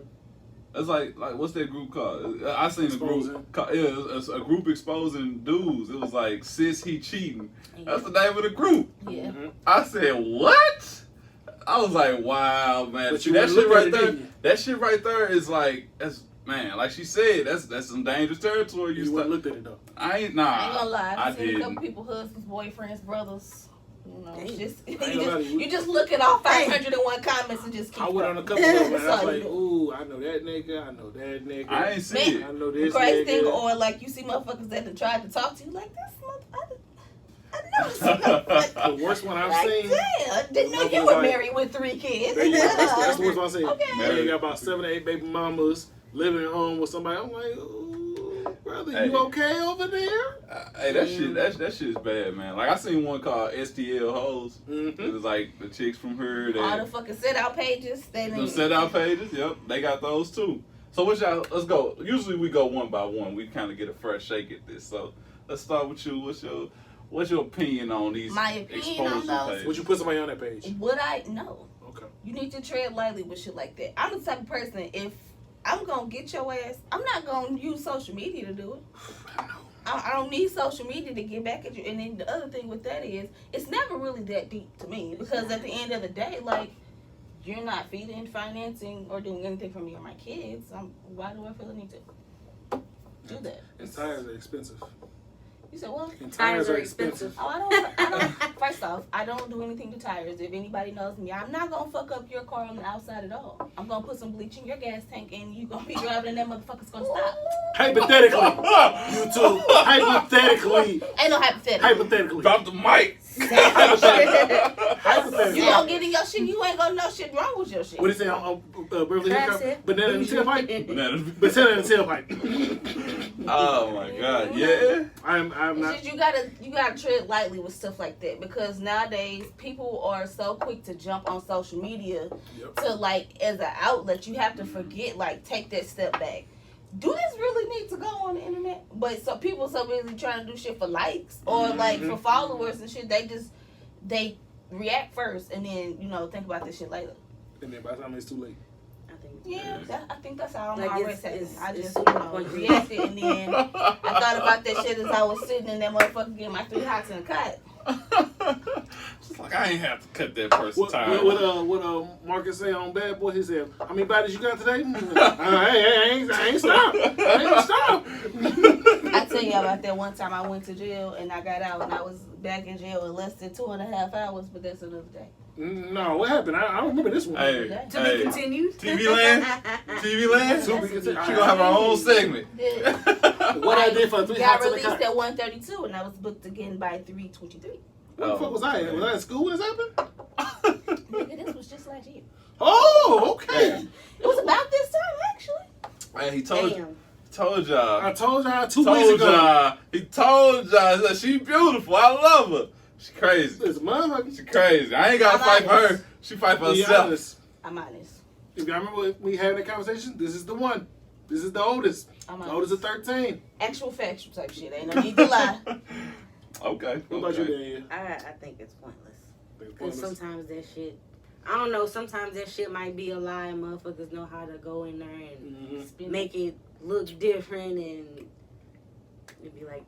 Speaker 4: that's like what's that group called? I seen a
Speaker 1: Exposing.
Speaker 4: group. It's a group exposing dudes. It was like sis he cheating. That's the name of the group.
Speaker 2: Yeah.
Speaker 1: Mm-hmm.
Speaker 4: I said what? I was like, wow, man.
Speaker 1: But
Speaker 4: See,
Speaker 1: you
Speaker 4: that
Speaker 1: wouldn't
Speaker 4: shit
Speaker 1: look at
Speaker 4: right
Speaker 1: it,
Speaker 4: there.
Speaker 1: didn't you?
Speaker 4: That shit right there is like man. Like she said, that's some dangerous territory.
Speaker 1: You wouldn't look at it though.
Speaker 4: I ain't
Speaker 2: I ain't gonna lie,
Speaker 4: I
Speaker 2: I've seen a couple
Speaker 4: didn't.
Speaker 2: people, husbands, boyfriends, brothers. You know,
Speaker 3: Damn.
Speaker 2: just
Speaker 1: I ain't gonna lie to you.
Speaker 2: you just look at all 501 comments and just keep
Speaker 1: I went on a
Speaker 2: going.
Speaker 1: couple of them and I
Speaker 2: That's
Speaker 1: was
Speaker 2: all
Speaker 1: like,
Speaker 2: you do.
Speaker 1: ooh, I know that nigga, I know that nigga.
Speaker 4: I ain't see it.
Speaker 1: I know
Speaker 2: The
Speaker 1: this
Speaker 2: crazy
Speaker 1: nigga.
Speaker 2: thing, or like you see motherfuckers that have tried to talk to you like this I know this motherfucker.
Speaker 1: The worst one I've
Speaker 2: Like,
Speaker 1: seen.
Speaker 2: damn, I didn't know you
Speaker 1: Motherfuckers
Speaker 2: were
Speaker 1: like-
Speaker 2: married with 3 kids.
Speaker 1: That's the worst one I've seen.
Speaker 2: Okay.
Speaker 1: Man, you got about 7 or 8 baby mamas living at home with somebody. I'm like, ooh, brother,
Speaker 4: Hey.
Speaker 1: you okay over there?
Speaker 4: Hey, that shit is bad, man. Like I seen one called STL hoes.
Speaker 1: Mm-hmm.
Speaker 4: It was like the chicks from her
Speaker 2: All the
Speaker 4: that
Speaker 2: fucking set out pages. They
Speaker 4: the
Speaker 2: didn't
Speaker 4: set out pages. Yep, they got those too. So what y'all? Let's go. Usually we go one by one. We kind of get a fresh shake at this. So let's start with you. What's your opinion on these
Speaker 2: My opinion on
Speaker 4: exposure
Speaker 2: those?
Speaker 4: pages?
Speaker 1: Would you put somebody on that page?
Speaker 2: Would I? No.
Speaker 1: Okay.
Speaker 2: You need to tread lightly with shit like that. I'm the type of person, if I'm gonna get your ass, I'm not gonna use social media to do it. I don't need social media to get back at you. And then the other thing with that is, it's never really that deep to me, because at the end of the day, like, you're not feeding, financing, or doing anything for me or my kids. Why do I feel the need to do that?
Speaker 1: And tires are expensive.
Speaker 2: You said what?
Speaker 1: And
Speaker 3: tires are expensive.
Speaker 2: Oh, I don't. First off, I don't do anything to tires. If anybody knows me, I'm not gonna fuck up your car on the outside at all. I'm gonna put some bleach in your gas tank, and you gonna be driving, and that motherfucker's gonna stop.
Speaker 1: Hypothetically, you two. Hypothetically.
Speaker 2: Ain't no hypothetical.
Speaker 1: Hypothetically.
Speaker 4: Drop the mic.
Speaker 1: Hypothetically.
Speaker 2: You gonna get in your shit, you ain't gonna know shit wrong with your shit.
Speaker 1: What do you say on Beverly
Speaker 3: That's
Speaker 1: Hills?
Speaker 3: it.
Speaker 1: Banana in the tailpipe?
Speaker 4: Banana.
Speaker 1: Banana in the tailpipe.
Speaker 4: Oh my god, yeah.
Speaker 1: I'm
Speaker 2: It's
Speaker 1: not.
Speaker 2: just you gotta tread lightly with stuff like that, because nowadays people are so quick to jump on social media
Speaker 1: Yep.
Speaker 2: to, like, as an outlet. You have to forget, like, take that step back. Do this really need to go on the internet? But so people so busy trying to do shit for likes or like for followers and shit, they react first and then think about this shit later.
Speaker 1: And then by the time it's too late.
Speaker 3: I think
Speaker 2: Yeah, I think that's how
Speaker 3: Like,
Speaker 2: my
Speaker 3: it's-
Speaker 2: rest happened.
Speaker 3: it's-
Speaker 2: I
Speaker 3: it's
Speaker 2: just
Speaker 3: super pointless.
Speaker 2: reacted, and then I thought about that shit as I was sitting in that motherfucker getting my 3 hots in the cut.
Speaker 4: It's like I ain't have to cut that person
Speaker 1: What
Speaker 4: time.
Speaker 1: what Marcus say on Bad Boy? He said, "How many bodies you got today?" Hey, I ain't stopped. I ain't stopped.
Speaker 2: I tell you about that one time I went to jail and I got out and I was back in jail in less than 2.5 hours, but that's another day.
Speaker 1: No, what happened? I don't remember this one.
Speaker 4: Hey,
Speaker 3: To be
Speaker 4: hey,
Speaker 3: continued.
Speaker 4: TV Land? TV Land?
Speaker 1: To be continued.
Speaker 4: She gonna have her own segment.
Speaker 1: What I did for 3
Speaker 2: got
Speaker 1: hours in the
Speaker 2: released
Speaker 1: car.
Speaker 2: at 1:32 and I was booked again by 3:23.
Speaker 1: What the fuck was I at? Was I at school when this happened?
Speaker 2: Nigga, this was just last year.
Speaker 1: Oh, okay.
Speaker 2: It was about this time actually.
Speaker 4: Hey, he told
Speaker 3: Damn.
Speaker 4: y'all.
Speaker 1: I told y'all 2 weeks
Speaker 4: Told
Speaker 1: ago.
Speaker 4: y'all. He told y'all that she beautiful. I love her. She crazy.
Speaker 1: This motherfucker.
Speaker 4: She crazy. I ain't gotta
Speaker 2: I'm
Speaker 4: fight for her.
Speaker 2: honest.
Speaker 4: She fight for
Speaker 1: Be
Speaker 4: herself.
Speaker 1: honest.
Speaker 2: I'm honest.
Speaker 1: If y'all remember we had that conversation, this is the one. This is the oldest.
Speaker 2: I'm
Speaker 1: The
Speaker 2: honest.
Speaker 1: oldest of 13.
Speaker 2: Actual factual type shit. Ain't no need to lie.
Speaker 4: Okay.
Speaker 1: What about you,
Speaker 4: okay.
Speaker 1: Daniel?
Speaker 3: I think it's pointless. Because
Speaker 1: Pointless.
Speaker 3: sometimes that shit, I don't know, sometimes that shit might be a lie and motherfuckers know how to go in there and
Speaker 1: Mhm.
Speaker 3: make it look different and it'd be like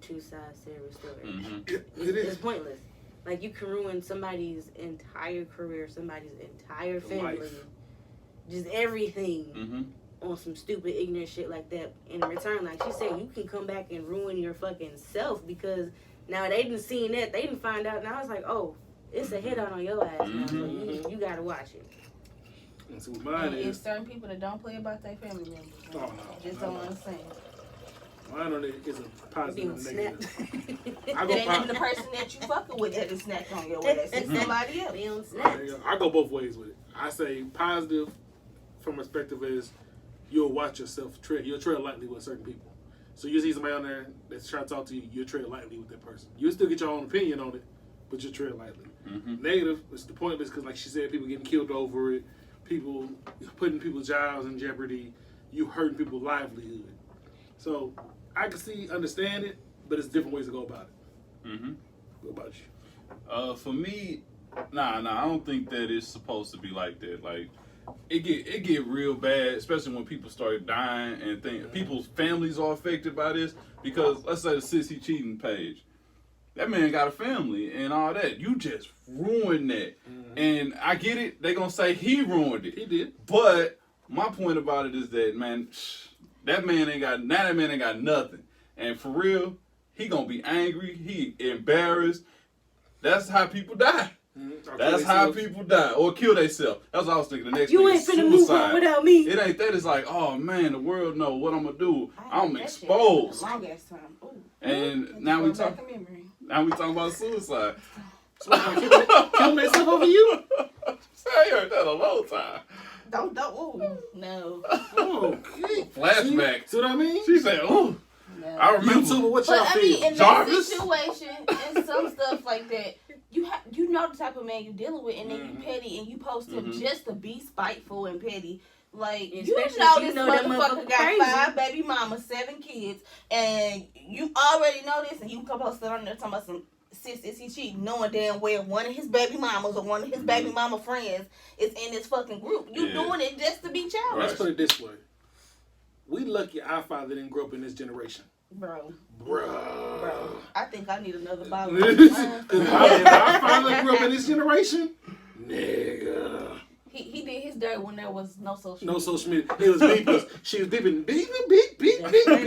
Speaker 3: 2 sides to every story.
Speaker 4: Mhm.
Speaker 1: It
Speaker 3: It's
Speaker 1: is.
Speaker 3: pointless. Like, you can ruin somebody's entire career, somebody's entire family,
Speaker 1: Life.
Speaker 3: just everything.
Speaker 4: Mhm.
Speaker 3: on some stupid, ignorant shit like that. In return, like she said, you can come back and ruin your fucking self because now they didn't seen that. They didn't find out. And I was like, oh, it's a hit out on your ass now. So you gotta watch it.
Speaker 1: And so mine
Speaker 2: And it's
Speaker 1: is,
Speaker 2: certain people that don't play about their family members.
Speaker 1: Oh, no.
Speaker 2: Just don't understand.
Speaker 1: mine on it is a positive
Speaker 3: Being
Speaker 1: and
Speaker 3: snapped.
Speaker 1: negative. I
Speaker 2: It
Speaker 1: go,
Speaker 2: ain't even the person that you fucking with that is snapped on your ass. It's somebody else.
Speaker 3: Being snapped.
Speaker 1: I go both ways with it. I say positive from perspective is you'll watch yourself tread. You'll tread lightly with certain people. So you see somebody on there that's trying to talk to you, you'll tread lightly with that person. You'll still get your own opinion on it, but you'll tread lightly. Negative is the pointless because, like she said, people getting killed over it, people putting people's jobs in jeopardy, you hurting people's livelihood. So I can understand it, but it's different ways to go about it. What about you?
Speaker 4: For me, nah, I don't think that it's supposed to be like that. Like, it get real bad, especially when people start dying and people's families are affected by this. Because let's say the Sissy cheating page, that man got a family and all that. You just ruined that, and I get it. They gonna say he ruined it.
Speaker 1: He did.
Speaker 4: But my point about it is that that man ain't got nothing, and for real, he gonna be angry. He embarrassed. That's how people die. That's how people die or kill themselves. That's what I was thinking. The next
Speaker 3: You
Speaker 4: thing
Speaker 3: ain't
Speaker 4: is
Speaker 3: finna move
Speaker 4: suicide.
Speaker 3: on without me.
Speaker 4: It ain't that. It's like, oh man, the world know what I'm gonna do. I'm
Speaker 2: That shit
Speaker 4: exposed.
Speaker 2: Long ass time. Ooh.
Speaker 4: And now we
Speaker 2: Going back
Speaker 4: talk.
Speaker 2: in memory.
Speaker 4: Now we talking about suicide.
Speaker 1: Killing themselves over you?
Speaker 4: I heard that a long time.
Speaker 2: Don't. Ooh, no.
Speaker 1: Oh, okay.
Speaker 4: Flashback.
Speaker 1: See what I mean?
Speaker 4: She said, "Oh,
Speaker 2: No.
Speaker 4: I remember."
Speaker 1: YouTuber, what
Speaker 2: But
Speaker 1: y'all
Speaker 2: I
Speaker 1: feel?
Speaker 2: mean, in
Speaker 4: Jarvis?
Speaker 2: that situation and some stuff like that, you know the type of man you're dealing with, and then you petty and you post him just to be spiteful and petty. Like,
Speaker 3: Especially
Speaker 2: you know
Speaker 3: if
Speaker 2: this
Speaker 3: you know that
Speaker 2: motherfucker
Speaker 3: motherfucker
Speaker 2: got
Speaker 3: crazy.
Speaker 2: 5 baby mamas, 7 kids, and you already know this, and you come post it on there talking about some sis, is he cheating, knowing damn well one of his baby mamas or one of his baby mama friends is in this fucking group. You doing it just to be childish.
Speaker 1: Let's put it this way. We lucky our father didn't grow up in this generation.
Speaker 2: Bro.
Speaker 1: Bro.
Speaker 2: I think I need another bottle.
Speaker 1: Because our father grew up in this generation, nigga.
Speaker 2: He did his dirt when there was no social media.
Speaker 1: No social media. It was beepers. She was beeping, beep, beep, beep, beep, beep, beep,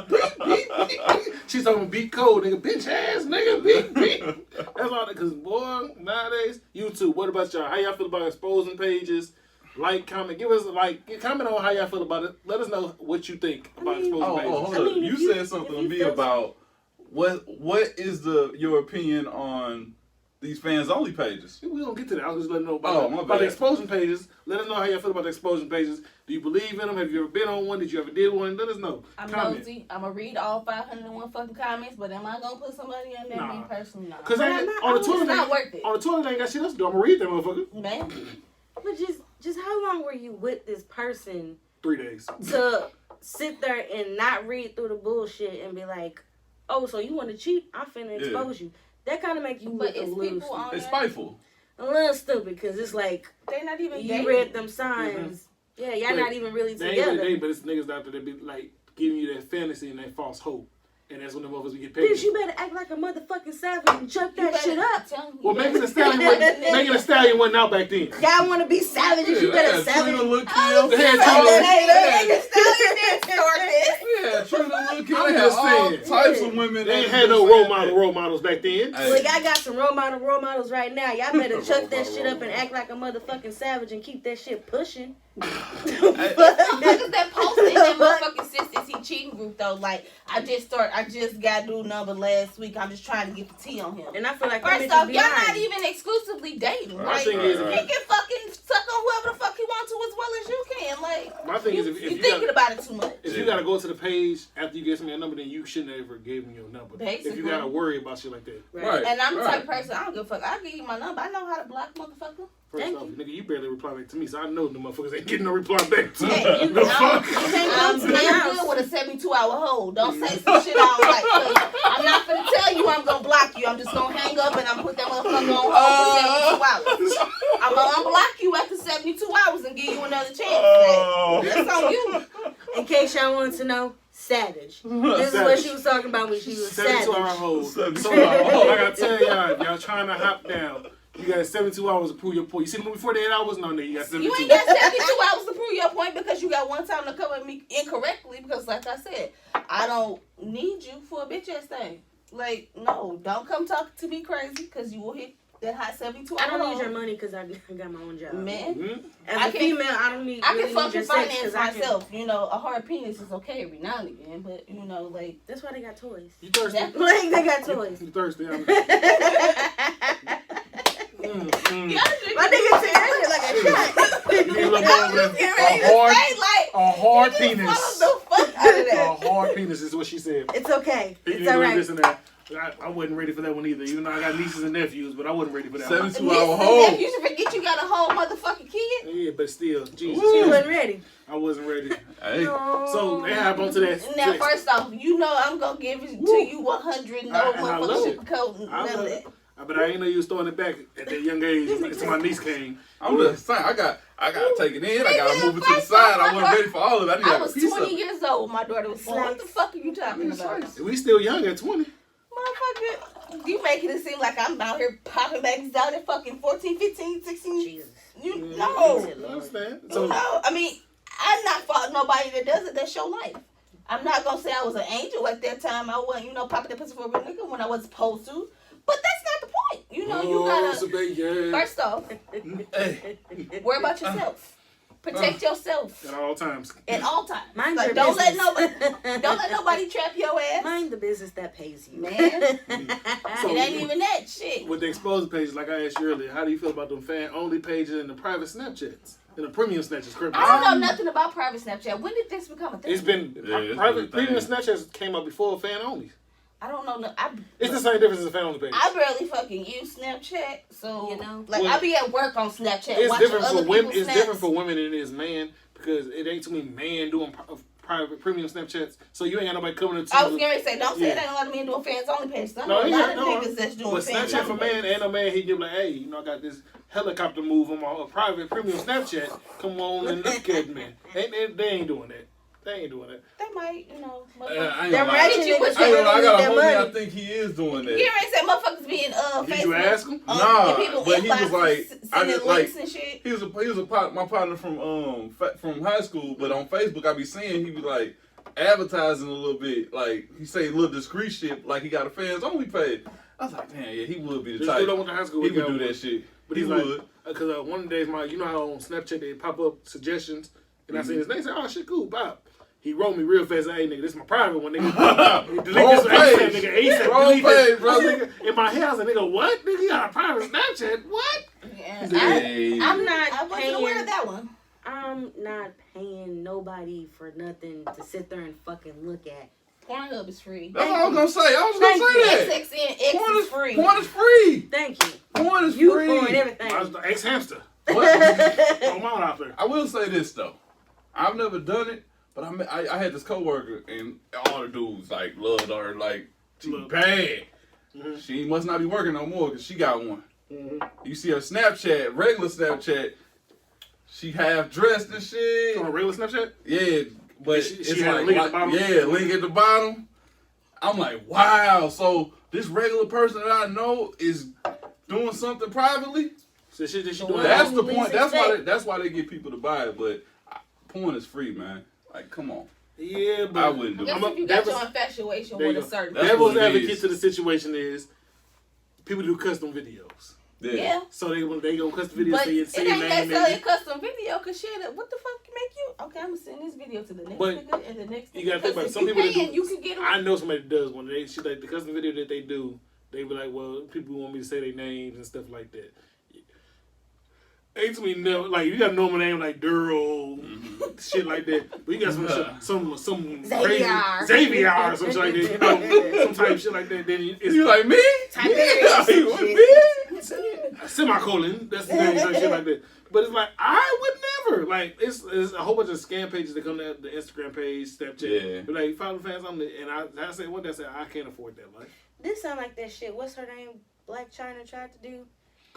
Speaker 1: beep, beep, beep. She's talking beat code, nigga, bitch ass, nigga, beep, beep. That's all that, because, boy, nowadays, YouTube, what about y'all? How y'all feel about exposing pages? Like, comment, give us a like, comment on how y'all feel about it. Let us know what you think about exposing pages.
Speaker 4: Hold
Speaker 3: I
Speaker 4: up.
Speaker 3: mean,
Speaker 4: You
Speaker 3: if you-
Speaker 4: said something
Speaker 3: if
Speaker 4: to
Speaker 3: you
Speaker 4: me
Speaker 3: feel-
Speaker 4: about what is your opinion on these fans only pages?
Speaker 1: We don't get to that. I was just letting know about,
Speaker 4: Oh, my
Speaker 1: about the
Speaker 4: bad.
Speaker 1: exposing pages. Let us know how y'all feel about the exposing pages. Do you believe in them? Have you ever been on one? Did you ever did one? Let us know.
Speaker 2: I'm
Speaker 1: Comment.
Speaker 2: nosy. I'm gonna read all 501 fucking comments, but am I gonna put somebody on there?
Speaker 1: Nah.
Speaker 2: Me personally, no.
Speaker 1: Because
Speaker 3: But I'm not-
Speaker 1: on the
Speaker 3: it's
Speaker 1: toilet,
Speaker 2: not worth it.
Speaker 1: On the toilet, they ain't got shit else to do. I'm gonna read that motherfucker.
Speaker 2: Man,
Speaker 3: But just how long were you with this person
Speaker 1: 3 days.
Speaker 3: to sit there and not read through the bullshit and be like, oh, so you want to cheat? I'm finna
Speaker 4: Yeah.
Speaker 3: expose you. That kind of make you
Speaker 2: but
Speaker 3: look a
Speaker 2: it's
Speaker 3: little
Speaker 2: people on
Speaker 3: stupid.
Speaker 4: It's
Speaker 2: there.
Speaker 4: spiteful.
Speaker 3: A little stupid because it's like
Speaker 2: They're not even
Speaker 3: you
Speaker 2: dating.
Speaker 3: read them signs. Yeah, y'all
Speaker 1: But
Speaker 3: not even really
Speaker 1: They ain't really
Speaker 3: together.
Speaker 1: dating, but it's niggas out there that be like giving you that fantasy and that false hope. And that's when the motherfuckers get paid.
Speaker 3: Bitch, you better act like a motherfucking savage and chuck
Speaker 2: You
Speaker 3: that
Speaker 2: better
Speaker 3: shit up.
Speaker 2: tell me.
Speaker 1: Well, Megan Thee Stallion wasn't out back then.
Speaker 3: Y'all want to be savages? You better savage.
Speaker 4: Look
Speaker 2: Oh,
Speaker 1: They had
Speaker 2: Trina,
Speaker 1: Trina-
Speaker 2: Megan Thee Stallion didn't start this.
Speaker 4: Yeah, Trina look
Speaker 1: I'm
Speaker 4: They had
Speaker 1: just
Speaker 4: all
Speaker 1: saying.
Speaker 4: types of women.
Speaker 1: They
Speaker 4: that
Speaker 1: ain't had no
Speaker 4: was
Speaker 1: role models back then.
Speaker 4: Hey.
Speaker 3: Look, I got some role models right now. Y'all better chuck that
Speaker 4: Role
Speaker 3: shit up
Speaker 4: model.
Speaker 3: and act like a motherfucking savage and keep that shit pushing.
Speaker 2: Motherfuckers that posted in that motherfucking sis is he cheating group though. Like I just got new number last week. I'm just trying to get the tea on him.
Speaker 3: And I feel like that
Speaker 2: First
Speaker 3: bitch
Speaker 2: off,
Speaker 3: is
Speaker 2: y'all
Speaker 3: behind.
Speaker 2: not even exclusively dating.
Speaker 1: My
Speaker 2: Like
Speaker 1: thing
Speaker 2: he
Speaker 1: is,
Speaker 2: can fucking suck on whoever the fuck he wants to as well as you can. Like
Speaker 1: My thing is, if
Speaker 2: you
Speaker 1: you
Speaker 2: thinking
Speaker 1: got,
Speaker 2: about it too much.
Speaker 1: if you gotta go to the page after you get somebody a number, then you shouldn't have ever gave them your number. If
Speaker 2: Basically.
Speaker 1: you gotta worry about shit like that.
Speaker 4: Right.
Speaker 2: And I'm the type of
Speaker 4: right.
Speaker 2: person, I don't give a fuck. I'll give you my number. I know how to block motherfucker.
Speaker 1: First
Speaker 3: Thank
Speaker 1: off,
Speaker 3: you.
Speaker 1: nigga, you barely reply back to me, so I know the motherfuckers ain't getting no reply back to me.
Speaker 2: Hey,
Speaker 1: The fuck?
Speaker 2: I'm damn good with a 72-hour hold. Don't say some shit I don't like. 'Cause I'm not gonna tell you I'm gonna block you. I'm just gonna hang up and I'm put that motherfucker on hold for 72 hours. I'm gonna unblock you after 72 hours and give you another chance.
Speaker 4: Oh.
Speaker 2: That's on you.
Speaker 3: In case y'all wanted to know, savage. This is what
Speaker 1: Savage.
Speaker 3: she was talking about when she was
Speaker 1: 72-hour
Speaker 3: savage.
Speaker 1: hold. So,
Speaker 4: 72-hour hold.
Speaker 1: I gotta tell y'all, if y'all trying to hop down, You got 72 hours to prove your point. You see the movie 48 Hours? No, nigga, you got 72.
Speaker 2: You ain't got 72 hours to prove your point because you got one time to come at me incorrectly because, like I said, I don't need you for a bitch ass thing. Like, no, don't come talk to me crazy because you will hit that hot 72 hours.
Speaker 3: I don't need your money because I got my own job.
Speaker 2: Man.
Speaker 1: Mm-hmm.
Speaker 3: As a female, I don't need.
Speaker 2: I
Speaker 3: really
Speaker 2: can fucking
Speaker 3: need your sex
Speaker 2: finance
Speaker 3: 'cause I can-
Speaker 2: myself. You know, a hard penis is okay every now and again, but, you know, like.
Speaker 3: That's why they got toys.
Speaker 1: You thirsty?
Speaker 3: Like they got toys.
Speaker 1: You thirsty? I'm...
Speaker 3: My nigga said like a shot.
Speaker 1: You need a little more
Speaker 2: I
Speaker 1: of
Speaker 2: was
Speaker 1: that.
Speaker 2: getting ready to say, like,
Speaker 1: A hard
Speaker 2: you
Speaker 1: penis.
Speaker 2: just swallowed the fuck out of
Speaker 1: A
Speaker 2: that.
Speaker 1: hard penis is what she said.
Speaker 3: It's okay.
Speaker 1: You
Speaker 3: It's
Speaker 1: need a little
Speaker 3: alright.
Speaker 1: this and that. I wasn't ready for that one either. Even though I got nieces and nephews, but I wasn't ready for that one.
Speaker 4: 72 hour hold.
Speaker 2: You should forget you got a whole motherfucking kid.
Speaker 1: Yeah, but still, Jesus.
Speaker 3: She
Speaker 1: Christ.
Speaker 3: wasn't ready.
Speaker 1: I wasn't ready.
Speaker 4: Hey,
Speaker 1: So they hop onto that.
Speaker 2: Now,
Speaker 1: sex.
Speaker 2: first off, you know I'm gonna give it to you 100. No
Speaker 1: And I love
Speaker 2: motherfucker
Speaker 1: it.
Speaker 2: sugarcoating
Speaker 1: I
Speaker 2: none of
Speaker 1: love
Speaker 2: that.
Speaker 1: it. But I ain't know you was throwing it back at that young age until my niece came.
Speaker 4: I'm just saying, I got to take it in. I got to move it to the side. I wasn't ready for all of it. I need
Speaker 2: I
Speaker 4: like a
Speaker 2: was
Speaker 4: piece of
Speaker 2: 20
Speaker 4: it.
Speaker 2: years old. My daughter was born. What the fuck are you talking about?
Speaker 1: We still young at 20.
Speaker 2: Motherfucker, you making it seem like I'm out here popping bags out at fucking 14, 15, 16.
Speaker 3: Jesus.
Speaker 2: You
Speaker 1: I
Speaker 2: know.
Speaker 1: understand.
Speaker 2: So, no, I mean, I'm not faulting nobody that does it. That's your life. I'm not gonna say I was an angel at that time. I wasn't, popping that pussy for a real nigga when I wasn't supposed to. But that's not the point. You know, you gotta. First off,
Speaker 1: Hey,
Speaker 2: worry about yourself. Protect yourself
Speaker 1: at all times.
Speaker 2: at all times.
Speaker 3: Mind
Speaker 2: Like,
Speaker 3: your
Speaker 2: don't let
Speaker 3: business.
Speaker 2: nobody trap your ass,
Speaker 3: Mind the business that pays you.
Speaker 2: man.
Speaker 1: So,
Speaker 2: It ain't even that shit.
Speaker 1: with the exposed pages, like I asked you earlier, how do you feel about them fan-only pages and the private Snapchats? And the premium Snapchats, correct me.
Speaker 2: I don't know nothing about private Snapchat. When did this become a thing?
Speaker 1: It's been
Speaker 4: Yeah, it's
Speaker 1: private
Speaker 4: been a
Speaker 1: premium
Speaker 4: thing.
Speaker 1: Snapchats came up before fan-only.
Speaker 2: I don't know.
Speaker 1: It's the same difference as a fan-only page.
Speaker 2: I barely fucking use Snapchat, so
Speaker 3: You know?
Speaker 2: like
Speaker 1: Well,
Speaker 2: I be at work on Snapchat
Speaker 1: It's
Speaker 2: watching
Speaker 1: different
Speaker 2: other
Speaker 1: for women.
Speaker 2: people's
Speaker 1: It's
Speaker 2: snaps.
Speaker 1: different for women than it is man because it ain't too many men doing private premium Snapchats. So you ain't got nobody coming to.
Speaker 2: I was getting ready to say, don't say
Speaker 1: Yeah.
Speaker 2: it ain't a lot of men doing fans only pages. I
Speaker 1: No,
Speaker 2: know a
Speaker 1: yeah,
Speaker 2: lot of
Speaker 1: no.
Speaker 2: niggas that's doing
Speaker 1: But
Speaker 2: fans
Speaker 1: Snapchat for
Speaker 2: only
Speaker 1: man,
Speaker 2: pages.
Speaker 1: ain't no man. He give like, hey, I got this helicopter move on my private premium Snapchat. Come on and look at me. They ain't doing that. They ain't doing that.
Speaker 2: They might,
Speaker 4: I ain't
Speaker 3: Them
Speaker 4: gonna lie.
Speaker 3: ratchet
Speaker 2: Hit you with
Speaker 3: niggas
Speaker 4: I ain't gonna lie, I got a
Speaker 3: really
Speaker 4: homie.
Speaker 3: need
Speaker 4: I
Speaker 3: their money.
Speaker 4: think he is doing
Speaker 2: You
Speaker 4: that.
Speaker 2: already said motherfuckers being
Speaker 1: Did you
Speaker 2: Facebook,
Speaker 1: ask him?
Speaker 4: Nah,
Speaker 2: and people
Speaker 4: but he was
Speaker 2: inboxes,
Speaker 4: like, I
Speaker 2: sending
Speaker 4: just like.
Speaker 2: links and shit.
Speaker 4: He was my partner from high school, but on Facebook I be seeing he be like advertising a little bit, like he say little discreet shit, like he got a fans only page. I was like, damn, yeah, he would be the
Speaker 1: This
Speaker 4: type.
Speaker 1: dude I went to high school
Speaker 4: He
Speaker 1: with.
Speaker 4: would do that shit.
Speaker 1: But
Speaker 4: He
Speaker 1: he's like,
Speaker 4: would.
Speaker 1: because one of the days, you know how on Snapchat they pop up suggestions, and I seen his name, say, oh shit, cool, Bob. He wrote me real fast, hey nigga, this is my private one, nigga. Delete
Speaker 4: Wrong
Speaker 1: this ASAP,
Speaker 4: page.
Speaker 1: nigga, ASAP,
Speaker 4: Wrong
Speaker 1: delete this.
Speaker 4: page, brother.
Speaker 1: I was like, in my head, I was like, nigga, what? Nigga, you got a private Snapchat? What?
Speaker 2: Yeah,
Speaker 4: Hey.
Speaker 3: I'm not
Speaker 2: I wasn't aware of
Speaker 3: paying.
Speaker 2: that one.
Speaker 3: I'm not paying nobody for nothing to sit there and fucking look at.
Speaker 2: Pornhub is free.
Speaker 4: That's what I was gonna say. I was
Speaker 3: Thank
Speaker 4: gonna say that.
Speaker 2: XXNX
Speaker 4: Porn
Speaker 2: is free.
Speaker 4: Porn is free.
Speaker 3: Thank you.
Speaker 4: Porn is
Speaker 3: You
Speaker 4: free.
Speaker 3: pouring everything.
Speaker 1: I was the ex-hamster.
Speaker 4: What?
Speaker 1: Throw him out out there.
Speaker 4: I will say this though. I've never done it, but I had this coworker and all the dudes like loved her, like she
Speaker 1: Love.
Speaker 4: bad.
Speaker 1: Mhm.
Speaker 4: She must not be working no more because she got one.
Speaker 1: Mm-hmm.
Speaker 4: You see her Snapchat, regular Snapchat, she half dressed and shit.
Speaker 1: On a regular Snapchat?
Speaker 4: Yeah, but
Speaker 1: She
Speaker 4: it's
Speaker 1: had a
Speaker 4: like,
Speaker 1: link at the bottom?
Speaker 4: yeah, link at the bottom. I'm like, wow. So this regular person that I know is doing something privately.
Speaker 1: So shit that she
Speaker 2: So
Speaker 1: doing.
Speaker 4: That's the
Speaker 3: least
Speaker 4: point.
Speaker 3: expect.
Speaker 4: That's why they get people to buy it. But porn is free, man. Like, come on.
Speaker 1: Yeah, but
Speaker 4: I wouldn't do
Speaker 2: I
Speaker 4: it.
Speaker 2: guess if you got
Speaker 1: devil's-
Speaker 2: your infatuation
Speaker 1: there
Speaker 2: with
Speaker 1: you
Speaker 2: a
Speaker 1: go.
Speaker 2: certain
Speaker 4: That's
Speaker 1: Devil's
Speaker 4: what it
Speaker 1: advocate
Speaker 4: is.
Speaker 1: to the situation is people do custom videos.
Speaker 2: yeah.
Speaker 1: So they go custom videos,
Speaker 2: But
Speaker 1: say
Speaker 2: it
Speaker 1: say
Speaker 2: ain't
Speaker 1: your name
Speaker 2: necessarily a
Speaker 1: and
Speaker 2: custom video, cause shit, what the fuck make you? Okay, I'm gonna send this video to the next
Speaker 1: But
Speaker 2: nigga and the next.
Speaker 1: you gotta
Speaker 2: nigga,
Speaker 1: think about it.
Speaker 2: 'cause
Speaker 1: Some
Speaker 2: if
Speaker 1: people
Speaker 2: you
Speaker 1: that do-
Speaker 2: paying, you can get them.
Speaker 1: I know somebody that does one. She like the custom video that they do. They be like, well, people want me to say their names and stuff like that. Ain't to me no like you got a normal name like Duro, shit like that. But you got some crazy
Speaker 2: Xavier.
Speaker 1: Xavier or some shit like that. You know, some type of shit like that. Then it's
Speaker 4: You like me?
Speaker 2: Type
Speaker 4: Yeah,
Speaker 2: in
Speaker 4: you
Speaker 2: some
Speaker 4: with
Speaker 2: shit.
Speaker 4: me?
Speaker 1: semicolon. That's the name, some shit like that. But it's like I would never like. It's a whole bunch of scam pages that come to the Instagram page, Snapchat.
Speaker 4: Yeah.
Speaker 1: But like follow fans on the and I said one day I said I can't afford that life.
Speaker 3: This sound like that shit. What's her name? Black China tried to do.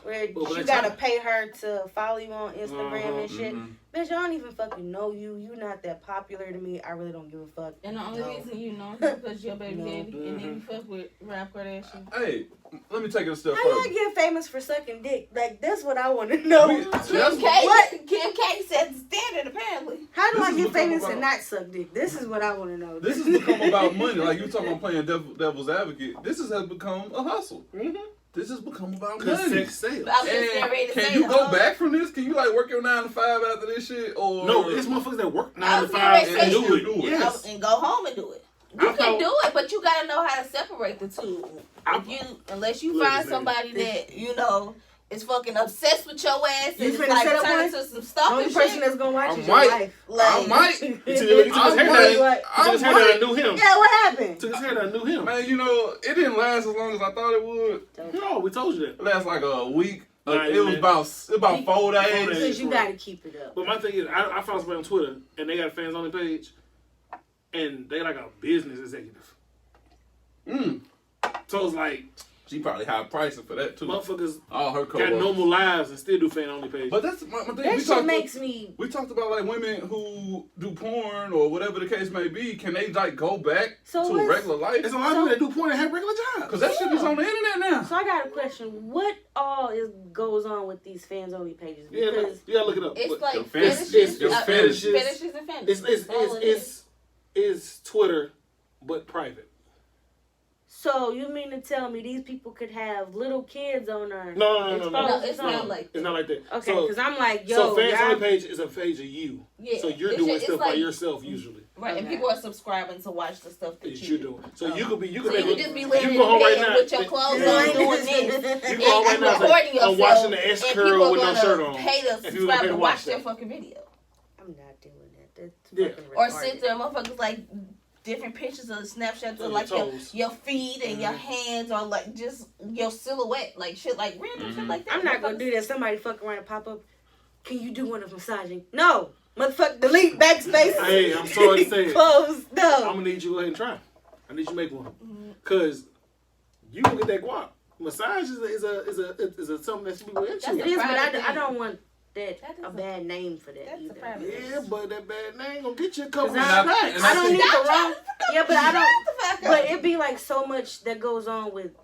Speaker 3: where
Speaker 1: Well,
Speaker 3: you
Speaker 1: that's
Speaker 3: gotta
Speaker 1: right.
Speaker 3: pay her to follow you on Instagram
Speaker 1: Uh-huh.
Speaker 3: and shit. Bitch, I don't even fucking know you. You not that popular to me. I really don't give a fuck.
Speaker 2: And the only
Speaker 3: No.
Speaker 2: reason you know is because your baby
Speaker 3: No.
Speaker 2: daddy, and then you fuck with Rob Kardashian.
Speaker 4: Hey, let me take it a step
Speaker 3: How y'all
Speaker 4: further.
Speaker 3: get famous for sucking dick? Like, that's what I want to know.
Speaker 4: We-
Speaker 2: Kim
Speaker 4: that's
Speaker 2: K.
Speaker 3: what-
Speaker 2: Kim K. set the standard apparently.
Speaker 3: How do
Speaker 4: This
Speaker 3: I
Speaker 4: is
Speaker 3: get
Speaker 4: what I'm
Speaker 3: famous
Speaker 4: about.
Speaker 3: and not suck dick? This is what I want to know.
Speaker 4: This has become about money. Like you talking about playing devil's advocate. This has become a hustle.
Speaker 1: Mm-hmm.
Speaker 4: This has become about
Speaker 1: Because
Speaker 4: money.
Speaker 1: sex sells.
Speaker 2: But I was just getting
Speaker 4: And
Speaker 2: ready to say,
Speaker 4: can you go back from this? Can you like work your 9 to 5 after this shit? Or
Speaker 1: No, it's motherfuckers that work
Speaker 2: I
Speaker 1: 9 to
Speaker 2: was
Speaker 1: 5
Speaker 2: getting
Speaker 1: and
Speaker 2: ready to
Speaker 1: do
Speaker 2: say-
Speaker 1: it.
Speaker 4: do it.
Speaker 1: Yes.
Speaker 2: and go home and do it. You
Speaker 1: I
Speaker 2: can
Speaker 1: thought-
Speaker 2: do it, but you gotta know how to separate the two. Unless you
Speaker 1: Look,
Speaker 2: find
Speaker 1: nigga.
Speaker 2: somebody that you know is fucking obsessed with your ass
Speaker 3: You
Speaker 2: and it's
Speaker 3: finna
Speaker 2: like
Speaker 3: set up
Speaker 2: turn
Speaker 3: one?
Speaker 2: into some
Speaker 3: The
Speaker 2: stalking
Speaker 3: only
Speaker 2: shit.
Speaker 3: person that's gonna watch
Speaker 4: I
Speaker 3: is
Speaker 4: might.
Speaker 3: your wife.
Speaker 4: I might.
Speaker 1: He took his hair
Speaker 3: I
Speaker 1: down.
Speaker 3: might.
Speaker 1: He took his hair down and knew him.
Speaker 3: Yeah, what happened?
Speaker 1: Took his hair down and knew him.
Speaker 4: Man, you know, it didn't last as long as I thought it would.
Speaker 1: No, we told you that.
Speaker 4: It lasted like a week.
Speaker 1: Nah,
Speaker 4: It was
Speaker 1: man.
Speaker 4: about 4 days.
Speaker 3: Because you gotta keep it up.
Speaker 1: But my thing is, I found somebody on Twitter, and they got a fans only page, and they like a business executive. So it's like
Speaker 4: She probably high pricing for that too.
Speaker 1: motherfuckers
Speaker 4: All her
Speaker 1: got
Speaker 4: co-workers.
Speaker 1: normal lives and still do fan only pages.
Speaker 4: But that's my thing.
Speaker 3: That shit makes me.
Speaker 4: We talked about like women who do porn or whatever the case may be. Can they like go back
Speaker 3: So
Speaker 4: to
Speaker 3: what's-
Speaker 4: regular life?
Speaker 1: There's a lot of people that do porn and have regular jobs.
Speaker 4: Because that shit is on the internet now.
Speaker 3: So I got a question. What all goes on with these fans only pages?
Speaker 1: Yeah,
Speaker 3: Because
Speaker 1: you gotta look it up.
Speaker 2: It's
Speaker 1: But
Speaker 2: like
Speaker 4: your
Speaker 2: fetishes,
Speaker 4: fetishes, your
Speaker 2: fetishes,
Speaker 1: fetishes.
Speaker 2: and fetishes.
Speaker 1: it's
Speaker 2: All it is.
Speaker 1: it's Twitter, but private.
Speaker 3: so you mean to tell me these people could have little kids on there?
Speaker 1: No.
Speaker 2: No, it's
Speaker 3: No.
Speaker 2: not like
Speaker 1: It's not like that.
Speaker 3: Okay,
Speaker 1: So-
Speaker 3: because I'm like, yo,
Speaker 1: so fans
Speaker 3: y'all-
Speaker 1: only page is a page of you.
Speaker 2: Yeah,
Speaker 1: So you're
Speaker 2: it's
Speaker 1: doing
Speaker 2: just-
Speaker 1: stuff
Speaker 2: it's
Speaker 1: by
Speaker 2: like-
Speaker 1: yourself usually.
Speaker 2: right, and
Speaker 3: Okay.
Speaker 2: people are subscribing to watch the stuff that
Speaker 1: That
Speaker 2: you
Speaker 1: you're doing. So you could be
Speaker 2: So you could just be
Speaker 1: you
Speaker 2: laying in
Speaker 1: go home right
Speaker 2: bed
Speaker 1: now
Speaker 2: with your clothes
Speaker 1: Yeah.
Speaker 2: on doing this.
Speaker 1: You go home right
Speaker 2: and
Speaker 1: now and
Speaker 2: recording
Speaker 1: say,
Speaker 2: yourself.
Speaker 1: I'm watching the S
Speaker 2: and
Speaker 1: curl
Speaker 2: people
Speaker 1: with no
Speaker 2: gonna
Speaker 1: shirt on.
Speaker 2: pay to
Speaker 1: And people
Speaker 2: subscribe
Speaker 1: pay to
Speaker 2: and
Speaker 1: watch
Speaker 2: watch their
Speaker 1: that.
Speaker 2: fucking video.
Speaker 3: I'm not doing that. That's
Speaker 1: Yeah.
Speaker 3: fucking
Speaker 2: Or
Speaker 3: retarded.
Speaker 2: sit there and motherfuckers like different pictures of snapshots of like
Speaker 1: toes.
Speaker 2: your feet and your hands or like just your silhouette, like shit like random shit like that.
Speaker 3: I'm not gonna do that. Somebody fuck around and pop up. Can you do one of massaging? No, motherfucker. Delete backspace.
Speaker 1: Hey, I'm sorry to say it.
Speaker 3: Close.
Speaker 1: I'm
Speaker 3: No.
Speaker 1: gonna need you to go ahead and try. I need you to make one. Cause you gonna get that guap. Massage is a something that people are
Speaker 2: That's
Speaker 1: into.
Speaker 3: It is, but
Speaker 2: private
Speaker 3: I
Speaker 2: thing.
Speaker 3: don't want that
Speaker 2: That is
Speaker 3: a
Speaker 2: a-
Speaker 3: bad name for that
Speaker 2: that's a
Speaker 3: either.
Speaker 2: private
Speaker 1: Yeah, but that bad name gonna get you a couple of
Speaker 3: Cause
Speaker 1: smacks.
Speaker 4: and
Speaker 3: I don't need
Speaker 2: Stop
Speaker 3: the wrong. Yeah, but I don't.
Speaker 2: the fuck up.
Speaker 3: But it be like so much that goes on with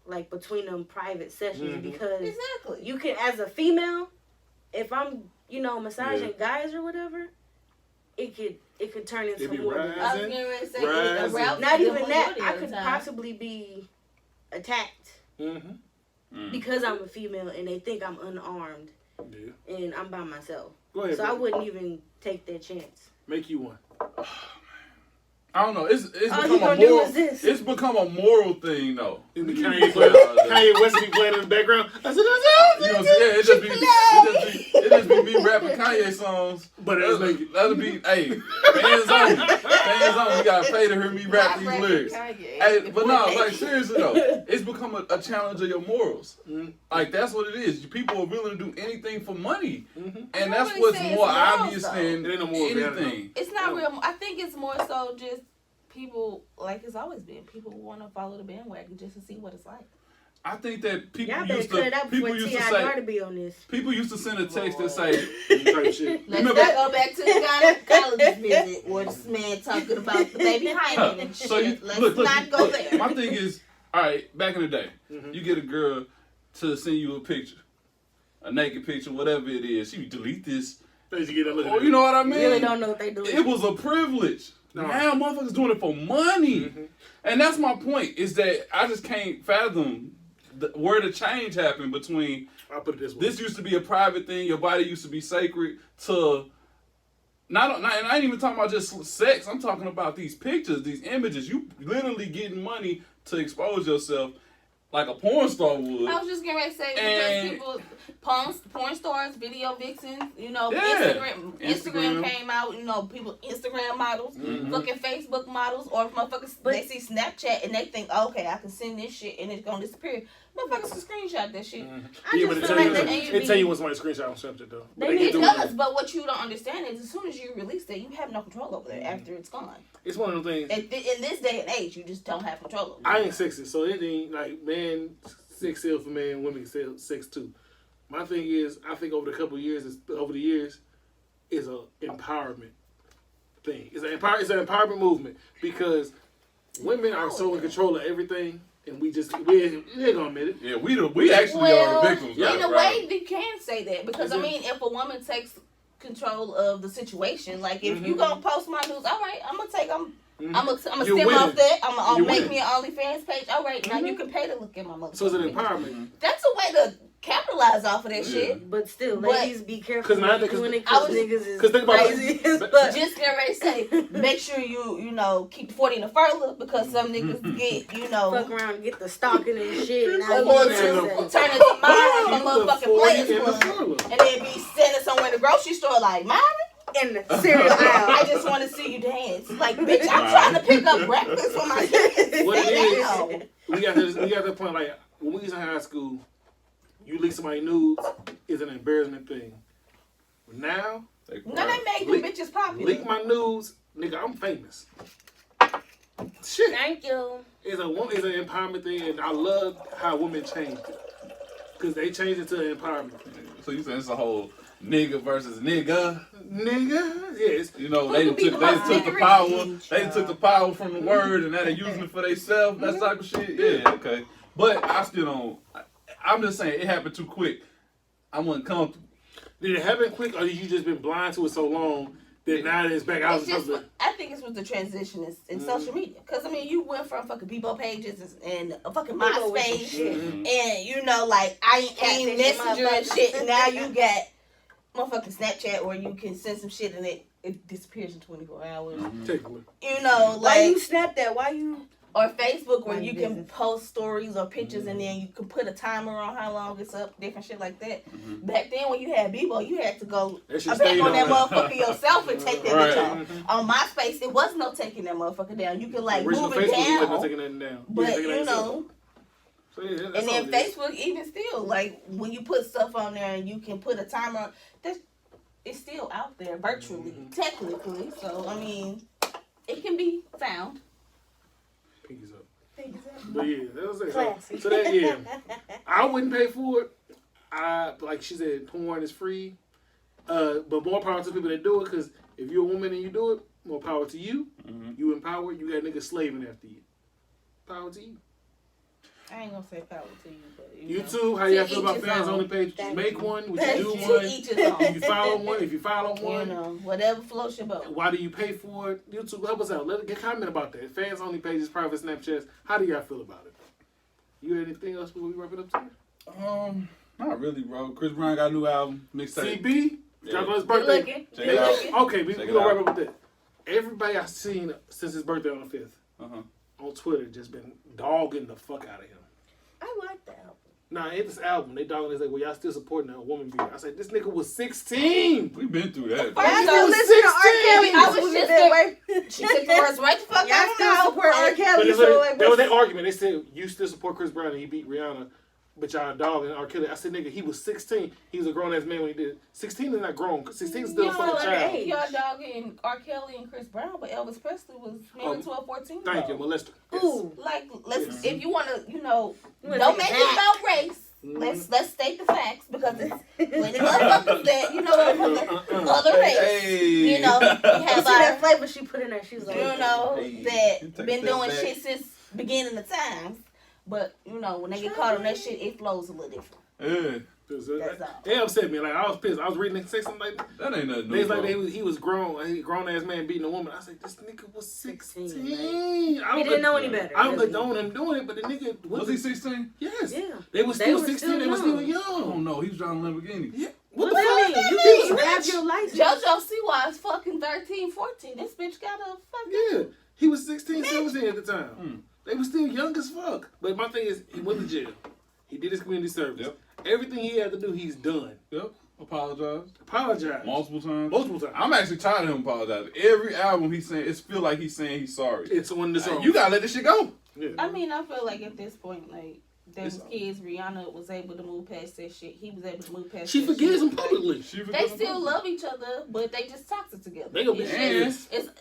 Speaker 3: like between them private sessions because
Speaker 2: Exactly.
Speaker 3: you can, as a female, if I'm massaging guys or whatever, it could turn into
Speaker 1: be
Speaker 3: more than
Speaker 1: rising.
Speaker 2: I was getting ready to say
Speaker 1: Rising.
Speaker 2: aroused
Speaker 3: not
Speaker 2: the
Speaker 3: even that.
Speaker 2: majority
Speaker 3: I
Speaker 2: of the
Speaker 3: could
Speaker 2: time.
Speaker 3: possibly be attacked
Speaker 1: Mm-hmm.
Speaker 3: because I'm a female and they think I'm unarmed
Speaker 1: Yeah.
Speaker 3: and I'm by myself.
Speaker 1: Go ahead.
Speaker 3: So I
Speaker 1: baby.
Speaker 3: wouldn't even take that chance.
Speaker 1: Make you one.
Speaker 4: I don't know. It's
Speaker 3: All you
Speaker 4: become a
Speaker 3: gonna do
Speaker 4: moral.
Speaker 3: is this.
Speaker 4: It's become a moral thing though.
Speaker 1: And the
Speaker 4: You
Speaker 1: Kanye,
Speaker 4: play all that.
Speaker 1: Kanye West be playing in the background. I said,
Speaker 4: You know, yeah, it just be me rapping Kanye songs.
Speaker 1: But it's like,
Speaker 4: That'll be, hey, fans on, fans on. You gotta pay to hear me rap these lyrics. Hey, but no, like seriously though, it's become a challenge of your morals. Like that's what it is. People are willing to do anything for money, and that's
Speaker 2: really
Speaker 4: what's
Speaker 2: say
Speaker 4: more
Speaker 2: it's morals,
Speaker 4: obvious
Speaker 2: though.
Speaker 4: than
Speaker 1: It ain't no morals behind it,
Speaker 4: anything.
Speaker 2: It's not real. I think it's more so just people, like it's always been. People want to follow the bandwagon just to see what it's like.
Speaker 4: I think that people
Speaker 3: Y'all better
Speaker 4: used
Speaker 3: cut it
Speaker 4: to
Speaker 3: out before
Speaker 4: people used to
Speaker 3: T.I.
Speaker 4: say
Speaker 3: Garda be on this.
Speaker 4: people used to send a text that say
Speaker 1: type shit.
Speaker 2: Let's
Speaker 4: Remember-
Speaker 2: not go back to the gynecologist visit where this man talking about the baby hymen and shit.
Speaker 4: So you
Speaker 2: Let's
Speaker 4: look,
Speaker 2: not go
Speaker 4: look,
Speaker 2: there.
Speaker 4: My thing is, all right, back in the day, you get a girl to send you a picture, a naked picture, whatever it is. She would delete this.
Speaker 1: They should get a look at
Speaker 4: Oh,
Speaker 1: it.
Speaker 4: you know what I mean?
Speaker 3: Really don't know what they do.
Speaker 4: It was a privilege.
Speaker 1: No.
Speaker 4: Now motherfuckers doing it for money, and that's my point. Is that I just can't fathom where the change happened between
Speaker 1: I'll put it this way.
Speaker 4: this used to be a private thing. Your body used to be sacred. To not and I ain't even talking about just sex. I'm talking about these pictures, these images. You literally getting money to expose yourself like a porn star would.
Speaker 2: I was just getting ready to say
Speaker 4: And-
Speaker 2: because people, porn stars, video vixens,
Speaker 4: Yeah.
Speaker 2: Instagram
Speaker 4: Instagram.
Speaker 2: came out, people, Instagram models, fucking Facebook models, or if motherfuckers,
Speaker 3: But-
Speaker 2: they see Snapchat and they think, oh, okay, I can send this shit and it's gonna disappear. Motherfuckers can screenshot that shit.
Speaker 3: I
Speaker 1: Yeah,
Speaker 3: just
Speaker 1: but it
Speaker 3: feel
Speaker 1: tell you,
Speaker 3: like
Speaker 2: they-
Speaker 1: it tell you when somebody screenshot on Snapchat though. But
Speaker 3: They
Speaker 1: they
Speaker 3: need
Speaker 1: can
Speaker 2: It
Speaker 1: do
Speaker 2: does, but what you don't understand is as soon as you release that, you have no control over that after it's gone.
Speaker 1: It's one of them things.
Speaker 2: In this day and age, you just don't have control over it.
Speaker 1: I ain't sexist, so it ain't like man sex sells for men, women can sell sex too. My thing is, I think over the years, is a empowerment thing. It's an empowerment movement because women are so in control of everything, and we ain't gonna admit it.
Speaker 4: Yeah, we actually are the victims.
Speaker 2: In a
Speaker 4: right?
Speaker 2: way, you can say that because I mean, if a woman takes control of the situation, like if you gonna post my news, all right, I'm gonna stem off that. I'm gonna make me an OnlyFans page. All right, now you can pay to look at my motherfucking.
Speaker 1: So it's an empowerment.
Speaker 2: That's a way to capitalize off of that shit.
Speaker 3: But still, ladies, be careful doing it because niggas is crazy.
Speaker 2: But just get ready to say, make sure you know keep the 40 in the furlough because some niggas get
Speaker 3: fuck around and get the stalking and shit. And
Speaker 2: turn into mine, a motherfucking players club, and then be standing somewhere in the grocery store like mine.
Speaker 3: In the cereal aisle.
Speaker 2: I just want to see you dance. Like, bitch, I'm trying to pick up breakfast for my kids.
Speaker 1: What it is, we got to the point, like, when we was in high school, you leak somebody nudes is an embarrassment thing. But now,
Speaker 2: they made them bitches popular.
Speaker 1: Leak my nudes, nigga, I'm famous. Shit.
Speaker 3: Thank you.
Speaker 1: It's an empowerment thing, and I love how women changed it. Because they changed it to empowerment.
Speaker 4: So you saying it's a whole nigga versus nigga?
Speaker 1: Nigga, yes.
Speaker 4: You know, they took the power. They took the power from the word, and now they're using it for themselves. That type of shit. Yeah, okay. But I still don't. I'm just saying it happened too quick. I wasn't comfortable.
Speaker 1: Did it happen quick, or did you just been blind to it so long that now it's back out?
Speaker 2: I think it's with the transition in social media. Because, I mean, you went from fucking Bebo pages and a fucking MySpace. And, you know, like, I ain't Messenger and shit. And now you got motherfucking Snapchat where you can send some shit and it disappears in 24 hours. You know, like.
Speaker 3: Why you snap that? Why you.
Speaker 2: Or Facebook where you can post stories or pictures and then you can put a timer on how long it's up, different shit like that. Back then when you had Bebo, you had to go back on that motherfucker yourself and take that bitch off. On MySpace, it was no taking that motherfucker down. You could like move it down. But you know. And then Facebook even still, like when you put stuff on there and you can put a timer on, it's still out there virtually, technically. So I mean, it can be found.
Speaker 1: Pinkies up. But yeah, that was it. So that, yeah, I wouldn't pay for it. Like she said, porn is free. But more power to people that do it, because if you're a woman and you do it, more power to you. You empowered. You got niggas slaving after you. Power to you.
Speaker 2: I ain't gonna say power to you, but
Speaker 1: YouTube, how y'all feel about fans only page? Would you make one? Would you do one? If you follow one, if you follow one,
Speaker 2: you know, whatever floats your boat.
Speaker 1: Why do you pay for it? YouTube, help us out. Let get comment about that. Fans only pages, private Snapchats. How do y'all feel about it? You had anything else before we wrap it up today?
Speaker 4: Not really, bro. Chris Brown got a new album, mixtape.
Speaker 1: CB, dropped on his birthday.
Speaker 4: Check it out.
Speaker 1: Okay, we gonna wrap up with that. Everybody I've seen since his birthday on the 5th on Twitter just been dogging the fuck out of him.
Speaker 3: I like the album.
Speaker 1: Nah, it's this album. They dogging. They like, well, y'all still supporting a woman beater. I said, this nigga was 16.
Speaker 4: We've been through that.
Speaker 2: I still listen to R. Kelly. I was just there. She took the words right the fuck out of my mouth.
Speaker 3: Support R. Kelly.
Speaker 1: There was that argument. They said, you still support Chris Brown and he beat Rihanna, but y'all dogging R. Kelly. I said, nigga, he was 16. He was a grown-ass man when he did it. 16 is not grown. 16 is still a fucking child.
Speaker 2: Y'all dogging R. Kelly and Chris Brown, but Elvis Presley was married to a 14-year-old.
Speaker 1: Thank you, molester. Yes.
Speaker 2: Ooh, like, let's if you want to, you know, don't make it about race. Let's state the facts because it's plenty of motherfuckers that, you know, other race.
Speaker 4: Hey.
Speaker 2: You know, we have
Speaker 3: that flavor she put in there. She's like,
Speaker 2: you know, that been doing shit since beginning of times. But, you know, when they get caught on that shit, it flows a little different.
Speaker 4: Yeah.
Speaker 1: They upset me. Like, I was pissed. I was reading and say something like
Speaker 4: that. Ain't nothing.
Speaker 1: They was like, he was grown. A grown-ass man beating a woman. I said, this nigga was 16. He
Speaker 3: didn't know any better.
Speaker 1: I don't condone him doing it, but the nigga...
Speaker 4: Was he 16?
Speaker 1: Yes.
Speaker 3: Yeah.
Speaker 1: They was still 16. They was still young.
Speaker 4: Oh, no. He was driving a Lamborghini.
Speaker 1: Yeah.
Speaker 3: What the fuck? You have your license.
Speaker 2: JoJo Siwa is fucking 13, 14. This bitch got a fucking...
Speaker 1: Yeah. He was 16, 17 at the time. They were still young as fuck. But my thing is, he went to jail. He did his community service.
Speaker 4: Yep.
Speaker 1: Everything he had to do, he's done.
Speaker 4: Yep. Apologize.
Speaker 1: Multiple times.
Speaker 4: I'm actually tired of him apologizing. Every album he's saying, it feel like he's saying he's sorry.
Speaker 1: It's one of the songs.
Speaker 4: You gotta let this shit go.
Speaker 1: Yeah.
Speaker 2: I mean, I feel like at this point, like, there's kids, Rihanna was able to move past that shit. He was able to move past
Speaker 1: She forgives him publicly.
Speaker 2: They still love each other, but they just toxic together.
Speaker 1: They gonna be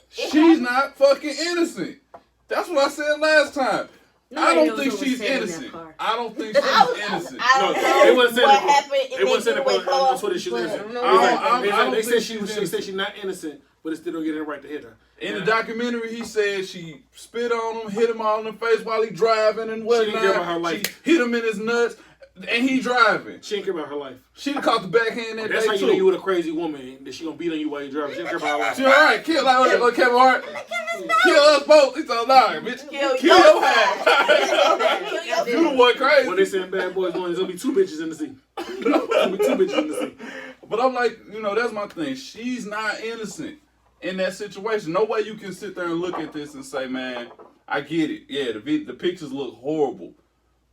Speaker 4: She's not fucking innocent. That's what I said last time. I
Speaker 3: Nobody
Speaker 4: don't
Speaker 3: knows
Speaker 4: think
Speaker 3: what was
Speaker 4: she's
Speaker 3: said in that
Speaker 4: innocent.
Speaker 3: car.
Speaker 4: I don't think she's innocent.
Speaker 2: I don't
Speaker 1: No,
Speaker 2: know
Speaker 1: they wasn't saying
Speaker 2: what
Speaker 1: that-
Speaker 2: happened in
Speaker 1: They wasn't saying
Speaker 2: that
Speaker 1: that
Speaker 2: getaway
Speaker 1: on Twitter she was
Speaker 2: but-
Speaker 1: innocent.
Speaker 3: I don't know.
Speaker 4: I
Speaker 1: They
Speaker 4: don't
Speaker 1: said
Speaker 4: think
Speaker 1: they said she's not innocent, but it still don't get it right to hit her.
Speaker 4: In the documentary, he said she spit on him, hit him all in the face while he driving and whatnot.
Speaker 1: She didn't care about her life.
Speaker 4: She hit him in his nuts, and he driving.
Speaker 1: She didn't care about her life.
Speaker 4: She done caught the backhand that
Speaker 1: That's
Speaker 4: day
Speaker 1: how you
Speaker 4: too.
Speaker 1: know you with a crazy woman that she gonna beat on you while you driving. She don't care about her life.
Speaker 4: She alright, kill like Kevin Hart. Kill us both. He told nah, bitch.
Speaker 2: Kill
Speaker 4: Kill
Speaker 2: your
Speaker 4: your ass. You the one crazy.
Speaker 1: When they saying Bad Boys 1, there's gonna be 2 bitches in the scene. There's gonna be 2 bitches in the scene.
Speaker 4: But I'm like, that's my thing. She's not innocent in that situation. No way you can sit there and look at this and say, man, I get it. Yeah, the pictures look horrible.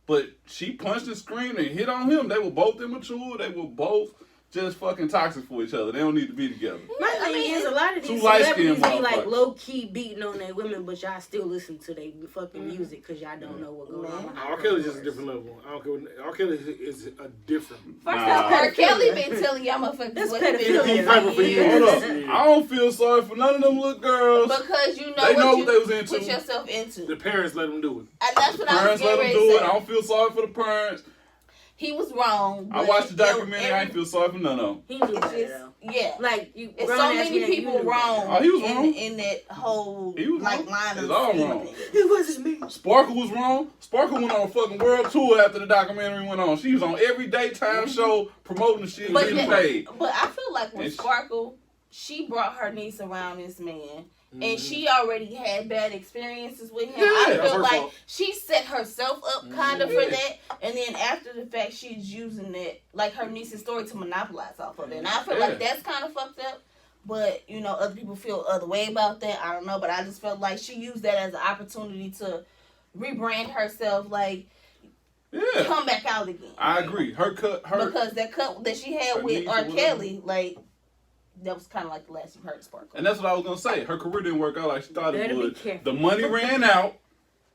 Speaker 4: But she punched and screamed and hit on him. They were both immature. They were both just fucking toxic for each other. They don't need to be together.
Speaker 3: My thing is, a lot of
Speaker 4: Two
Speaker 3: these
Speaker 4: light-skinned
Speaker 3: celebrities be like
Speaker 4: motherfuckers.
Speaker 3: low key beating on their women, but y'all still listen to their fucking music because y'all don't know what goes on. behind
Speaker 1: R. Kelly's
Speaker 3: closed
Speaker 1: just a
Speaker 3: doors.
Speaker 1: different level. I don't care. R. Kelly is a different.
Speaker 2: First
Speaker 4: Nah.
Speaker 2: off, R. Kelly been telling y'all motherfuckers
Speaker 3: That's
Speaker 2: what he been
Speaker 3: pedophilia.
Speaker 2: doing
Speaker 1: He fighting for years.
Speaker 4: Hold up.
Speaker 1: Yeah.
Speaker 4: I don't feel sorry for none of them little girls.
Speaker 2: Because you know
Speaker 4: They know
Speaker 2: what
Speaker 4: what they was
Speaker 2: you
Speaker 4: into.
Speaker 2: put yourself into.
Speaker 1: The parents let them do it.
Speaker 2: And that's what I was
Speaker 4: Parents let
Speaker 2: getting
Speaker 4: them
Speaker 2: ready
Speaker 4: do
Speaker 2: to
Speaker 4: it. I
Speaker 2: say.
Speaker 4: don't feel sorry for the parents.
Speaker 2: He was wrong.
Speaker 4: I
Speaker 2: but
Speaker 4: watched the documentary. I ain't feel sorry for none of them.
Speaker 3: He knew
Speaker 2: It's
Speaker 3: better
Speaker 2: just,
Speaker 3: though.
Speaker 2: yeah.
Speaker 3: Like you,
Speaker 2: It's
Speaker 3: grown
Speaker 2: so
Speaker 3: ass
Speaker 2: many
Speaker 3: man, you
Speaker 2: people
Speaker 3: knew better.
Speaker 2: wrong,
Speaker 4: Oh, he was wrong.
Speaker 2: in that whole
Speaker 4: He was wrong.
Speaker 2: line
Speaker 4: It's
Speaker 2: of
Speaker 4: all
Speaker 2: scheme.
Speaker 4: wrong.
Speaker 3: It wasn't me.
Speaker 4: Sparkle was wrong. Sparkle went on a fucking world tour after the documentary went on. She was on every daytime show promoting the shit and
Speaker 2: But,
Speaker 4: getting
Speaker 2: yeah,
Speaker 4: paid.
Speaker 2: but I feel like with
Speaker 4: And
Speaker 2: Sparkle, she brought her niece around this man.
Speaker 1: Mm-hmm.
Speaker 2: And she already had bad experiences with him.
Speaker 4: Yeah,
Speaker 2: I
Speaker 1: that's
Speaker 2: feel
Speaker 1: her
Speaker 2: like
Speaker 1: fault.
Speaker 2: she set herself up kind of for
Speaker 4: Yeah.
Speaker 2: that. And then after the fact, she's using that, like her niece's story, to monopolize off of it. And I feel like that's kind of fucked up. But, other people feel other way about that. I don't know. But I just felt like she used that as an opportunity to rebrand herself, like,
Speaker 4: Yeah,
Speaker 2: come back out again.
Speaker 4: I agree.
Speaker 2: Because that cut that she had
Speaker 4: her
Speaker 2: with
Speaker 4: niece or
Speaker 2: R.
Speaker 4: whatever.
Speaker 2: Kelly, like, that was kind of like the last you heard Sparkle.
Speaker 4: and that's what I was gonna say. Her career didn't work out like she thought it
Speaker 3: Better be
Speaker 4: would.
Speaker 3: careful.
Speaker 4: The money ran out,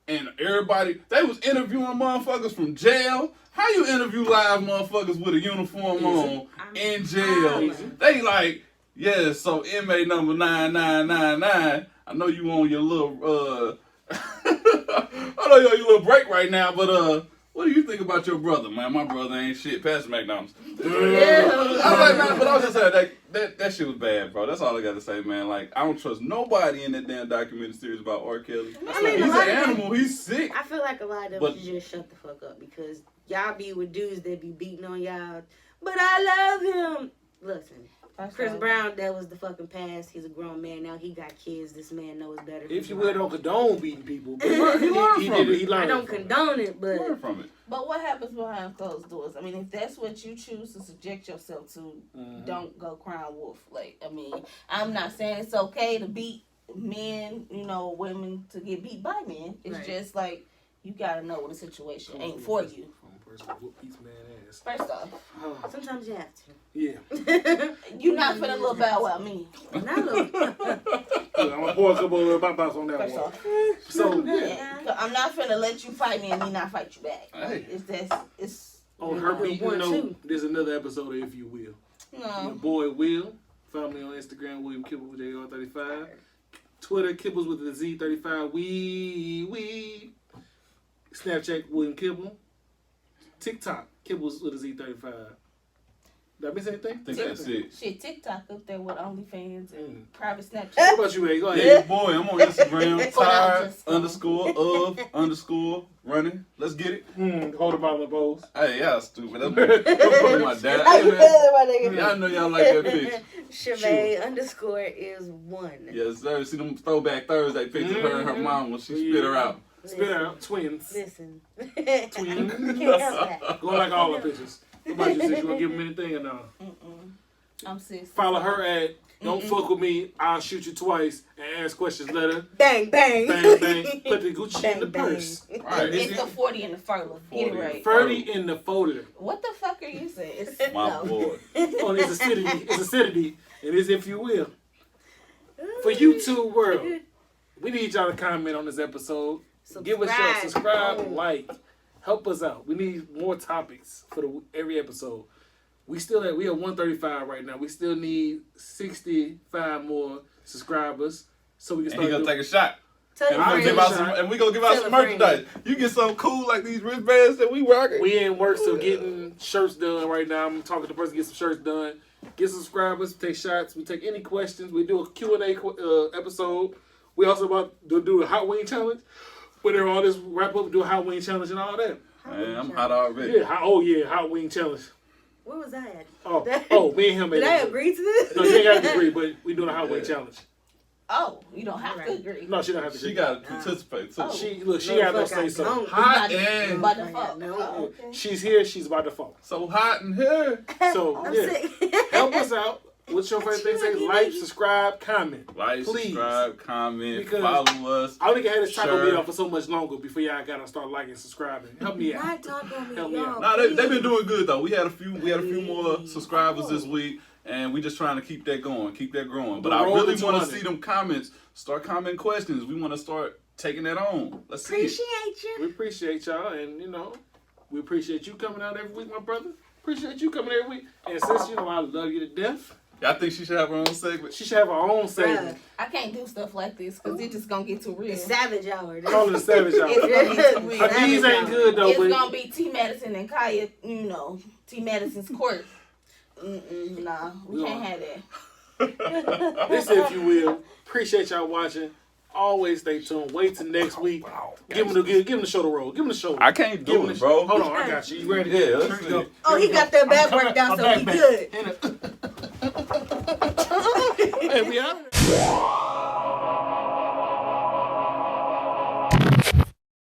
Speaker 4: and they was interviewing motherfuckers from jail. How you interview live motherfuckers with a uniform on in jail?
Speaker 1: Easy.
Speaker 4: They like, yeah. So inmate number 9999. I know you on your little I know you're on your little break right now, but what do you think about your brother, man? My brother ain't shit. Pass McDonald's. I was like, man, but I was just saying that shit was bad, bro. That's all I got to say, man. Like, I don't trust nobody in that damn documentary series about R. Kelly.
Speaker 3: I mean,
Speaker 4: He's
Speaker 3: a lot
Speaker 4: an
Speaker 3: of
Speaker 4: animal. He's sick.
Speaker 3: I feel like a lot of them
Speaker 4: But-
Speaker 3: should just shut the fuck up because y'all be with dudes that be beating on y'all. But I love him. Listen, Chris Brown, that was the fucking past. He's a grown man now. He got kids. This man knows better.
Speaker 1: If you will, don't condone beating people. But
Speaker 4: He learned from it.
Speaker 1: He
Speaker 3: I
Speaker 1: learned
Speaker 3: don't
Speaker 1: from it.
Speaker 3: condone it, but
Speaker 4: Learn from it.
Speaker 2: But what happens behind closed doors? I mean, if that's what you choose to subject yourself to, don't go crying wolf. Like, I mean, I'm not saying it's okay to beat men, women to get beat by men. It's
Speaker 3: Right.
Speaker 2: just like, you gotta know when the situation ain't for you.
Speaker 1: Person whoop each man ass.
Speaker 2: First off,
Speaker 3: sometimes you have
Speaker 1: Yeah.
Speaker 2: you're not finna little bow wow me.
Speaker 3: to. Not little.
Speaker 1: I'm gonna pour a couple of little bop-bops on that
Speaker 2: First
Speaker 1: one.
Speaker 2: off,
Speaker 1: So
Speaker 2: I'm not finna let you fight me and me not fight you back.
Speaker 4: Hey.
Speaker 2: It's
Speaker 1: on her beating
Speaker 3: one,
Speaker 1: note,
Speaker 3: two.
Speaker 1: there's another episode of If You Will. Your
Speaker 2: no.
Speaker 1: boy Will. Find me on Instagram, William Kibble with JR35. Twitter, Kibbles with the Z35. We. Snapchat, William Kibble. TikTok, Kibbles with a Z35. Did I miss anything?
Speaker 4: I think that's it.
Speaker 2: Shit, TikTok up there with OnlyFans and private Snapchat.
Speaker 1: What about you, A? Go
Speaker 4: Yeah,
Speaker 1: ahead.
Speaker 4: boy, I'm on Instagram.
Speaker 2: But I'm
Speaker 4: Tired
Speaker 2: just gonna-
Speaker 4: _of_ running. Let's get it.
Speaker 1: Hold them out on the poles.
Speaker 4: Hey, y'all stupid. That's my dad.
Speaker 2: How
Speaker 4: Hey,
Speaker 2: you
Speaker 4: man.
Speaker 2: feeling, my nigga?
Speaker 4: Y'all know y'all like that picture.
Speaker 3: Chevy _is 1.
Speaker 4: Yes, sir. See them throwback Thursday pictures of her and her mom when she spit her out.
Speaker 1: Spit out. Twins.
Speaker 3: Listen.
Speaker 1: Twins.
Speaker 3: Can't help that.
Speaker 1: Going like all the pictures. What about you, sis? You gonna give them anything or no?
Speaker 2: I'm serious.
Speaker 1: Follow her at Don't Fuck With Me, I'll Shoot You Twice, and ask questions later.
Speaker 3: Bang, bang.
Speaker 1: Bang, bang. Put the Gucci in the
Speaker 3: Bang, bang.
Speaker 1: purse.
Speaker 4: Right.
Speaker 2: It's the 40 in the furlough. Get it
Speaker 4: 40.
Speaker 2: right.
Speaker 1: 30 in the folder.
Speaker 2: What the fuck are you saying? It's,
Speaker 4: My
Speaker 2: no.
Speaker 4: boy.
Speaker 1: Oh, it's acidity. It's acidity. It is If You Will. For YouTube world, we need y'all to comment on this episode. Give us your subscribe, like, help us out. We need more topics for every episode. We are 135 right now. We still need 65 more subscribers so we can
Speaker 4: And he
Speaker 1: start
Speaker 4: gonna
Speaker 1: doing.
Speaker 4: take a shot.
Speaker 3: Tell your
Speaker 1: And I'll
Speaker 4: We
Speaker 3: friends.
Speaker 4: give out some, and we gonna give out
Speaker 3: Tell
Speaker 4: some
Speaker 3: a friend.
Speaker 4: merchandise. You get something cool like these wristbands that we rocking.
Speaker 1: We in work, so getting shirts done right now. I'm talking to the person to get some shirts done. Get some subscribers, take shots. We take any questions. We do a Q&A episode. We also about to do a Hot Wing Challenge. Where all this wrap up, do a Hot Wing Challenge and all that.
Speaker 4: Man, I'm hot already.
Speaker 1: Yeah, Hot Wing Challenge.
Speaker 3: Where was I at?
Speaker 1: Oh, me and him made
Speaker 3: Did I
Speaker 1: it.
Speaker 3: agree to this?
Speaker 1: No, you ain't got to agree, but we doing a Hot Wing
Speaker 4: Yeah.
Speaker 1: Challenge.
Speaker 2: Oh, you don't have to
Speaker 3: Right.
Speaker 2: agree.
Speaker 1: No, she don't have to agree.
Speaker 4: She gotta participate too.
Speaker 2: Oh.
Speaker 1: She
Speaker 3: No,
Speaker 1: got no
Speaker 3: fuck, I
Speaker 1: say so.
Speaker 3: don't.
Speaker 4: Hot
Speaker 2: By-
Speaker 4: and
Speaker 2: by default.
Speaker 3: No.
Speaker 2: Oh, okay.
Speaker 1: She's here. She's by default.
Speaker 4: so hot in here.
Speaker 1: So
Speaker 3: I'm
Speaker 1: yeah,
Speaker 3: sick.
Speaker 1: help us out. What's your favorite thing? Say like, subscribe, comment.
Speaker 4: Like,
Speaker 1: Please.
Speaker 4: subscribe, comment,
Speaker 1: Because-
Speaker 4: follow us.
Speaker 1: I only had this taco
Speaker 4: Sure.
Speaker 1: meat off for so much longer before y'all gotta start liking and subscribing. Help me out.
Speaker 3: Not talk on me,
Speaker 1: Help me
Speaker 3: y'all.
Speaker 1: out.
Speaker 4: Nah, they've been doing good though. We had a few more subscribers this week, and we just trying to keep that going, keep that growing. But
Speaker 1: The
Speaker 4: I
Speaker 1: road
Speaker 4: really
Speaker 1: to
Speaker 4: want to
Speaker 1: 200.
Speaker 4: see them comments. Start commenting questions. We want to start taking that on. Let's see. it.
Speaker 3: Appreciate you.
Speaker 1: We appreciate y'all, and we appreciate you coming out every week, my brother. Appreciate you coming every week. And since I love you to death,
Speaker 4: I think she should have her own segment.
Speaker 1: she should have her own segment.
Speaker 2: I can't do stuff like this because it's just gonna get too real.
Speaker 3: It's savage hour.
Speaker 1: Call it a savage hour.
Speaker 2: It's gonna be too real.
Speaker 1: Her knees ain't good though,
Speaker 2: It's
Speaker 1: but
Speaker 2: gonna be T. Madison and Kaya, T. Madison's court. Nah, we
Speaker 1: We
Speaker 2: can't
Speaker 1: on.
Speaker 2: have that.
Speaker 1: this, if you will, appreciate y'all watching. Always stay tuned. Wait till next week. Give him the show to roll. Give him the show.
Speaker 4: I can't
Speaker 1: Give
Speaker 4: do
Speaker 1: him
Speaker 4: it,
Speaker 1: the
Speaker 4: bro.
Speaker 1: Hold on, I got you. You ready?
Speaker 4: Yeah, let's
Speaker 1: Here we
Speaker 4: see
Speaker 1: go.
Speaker 4: it.
Speaker 3: Oh, he got that back worked out, so he good.
Speaker 1: Hey, we out.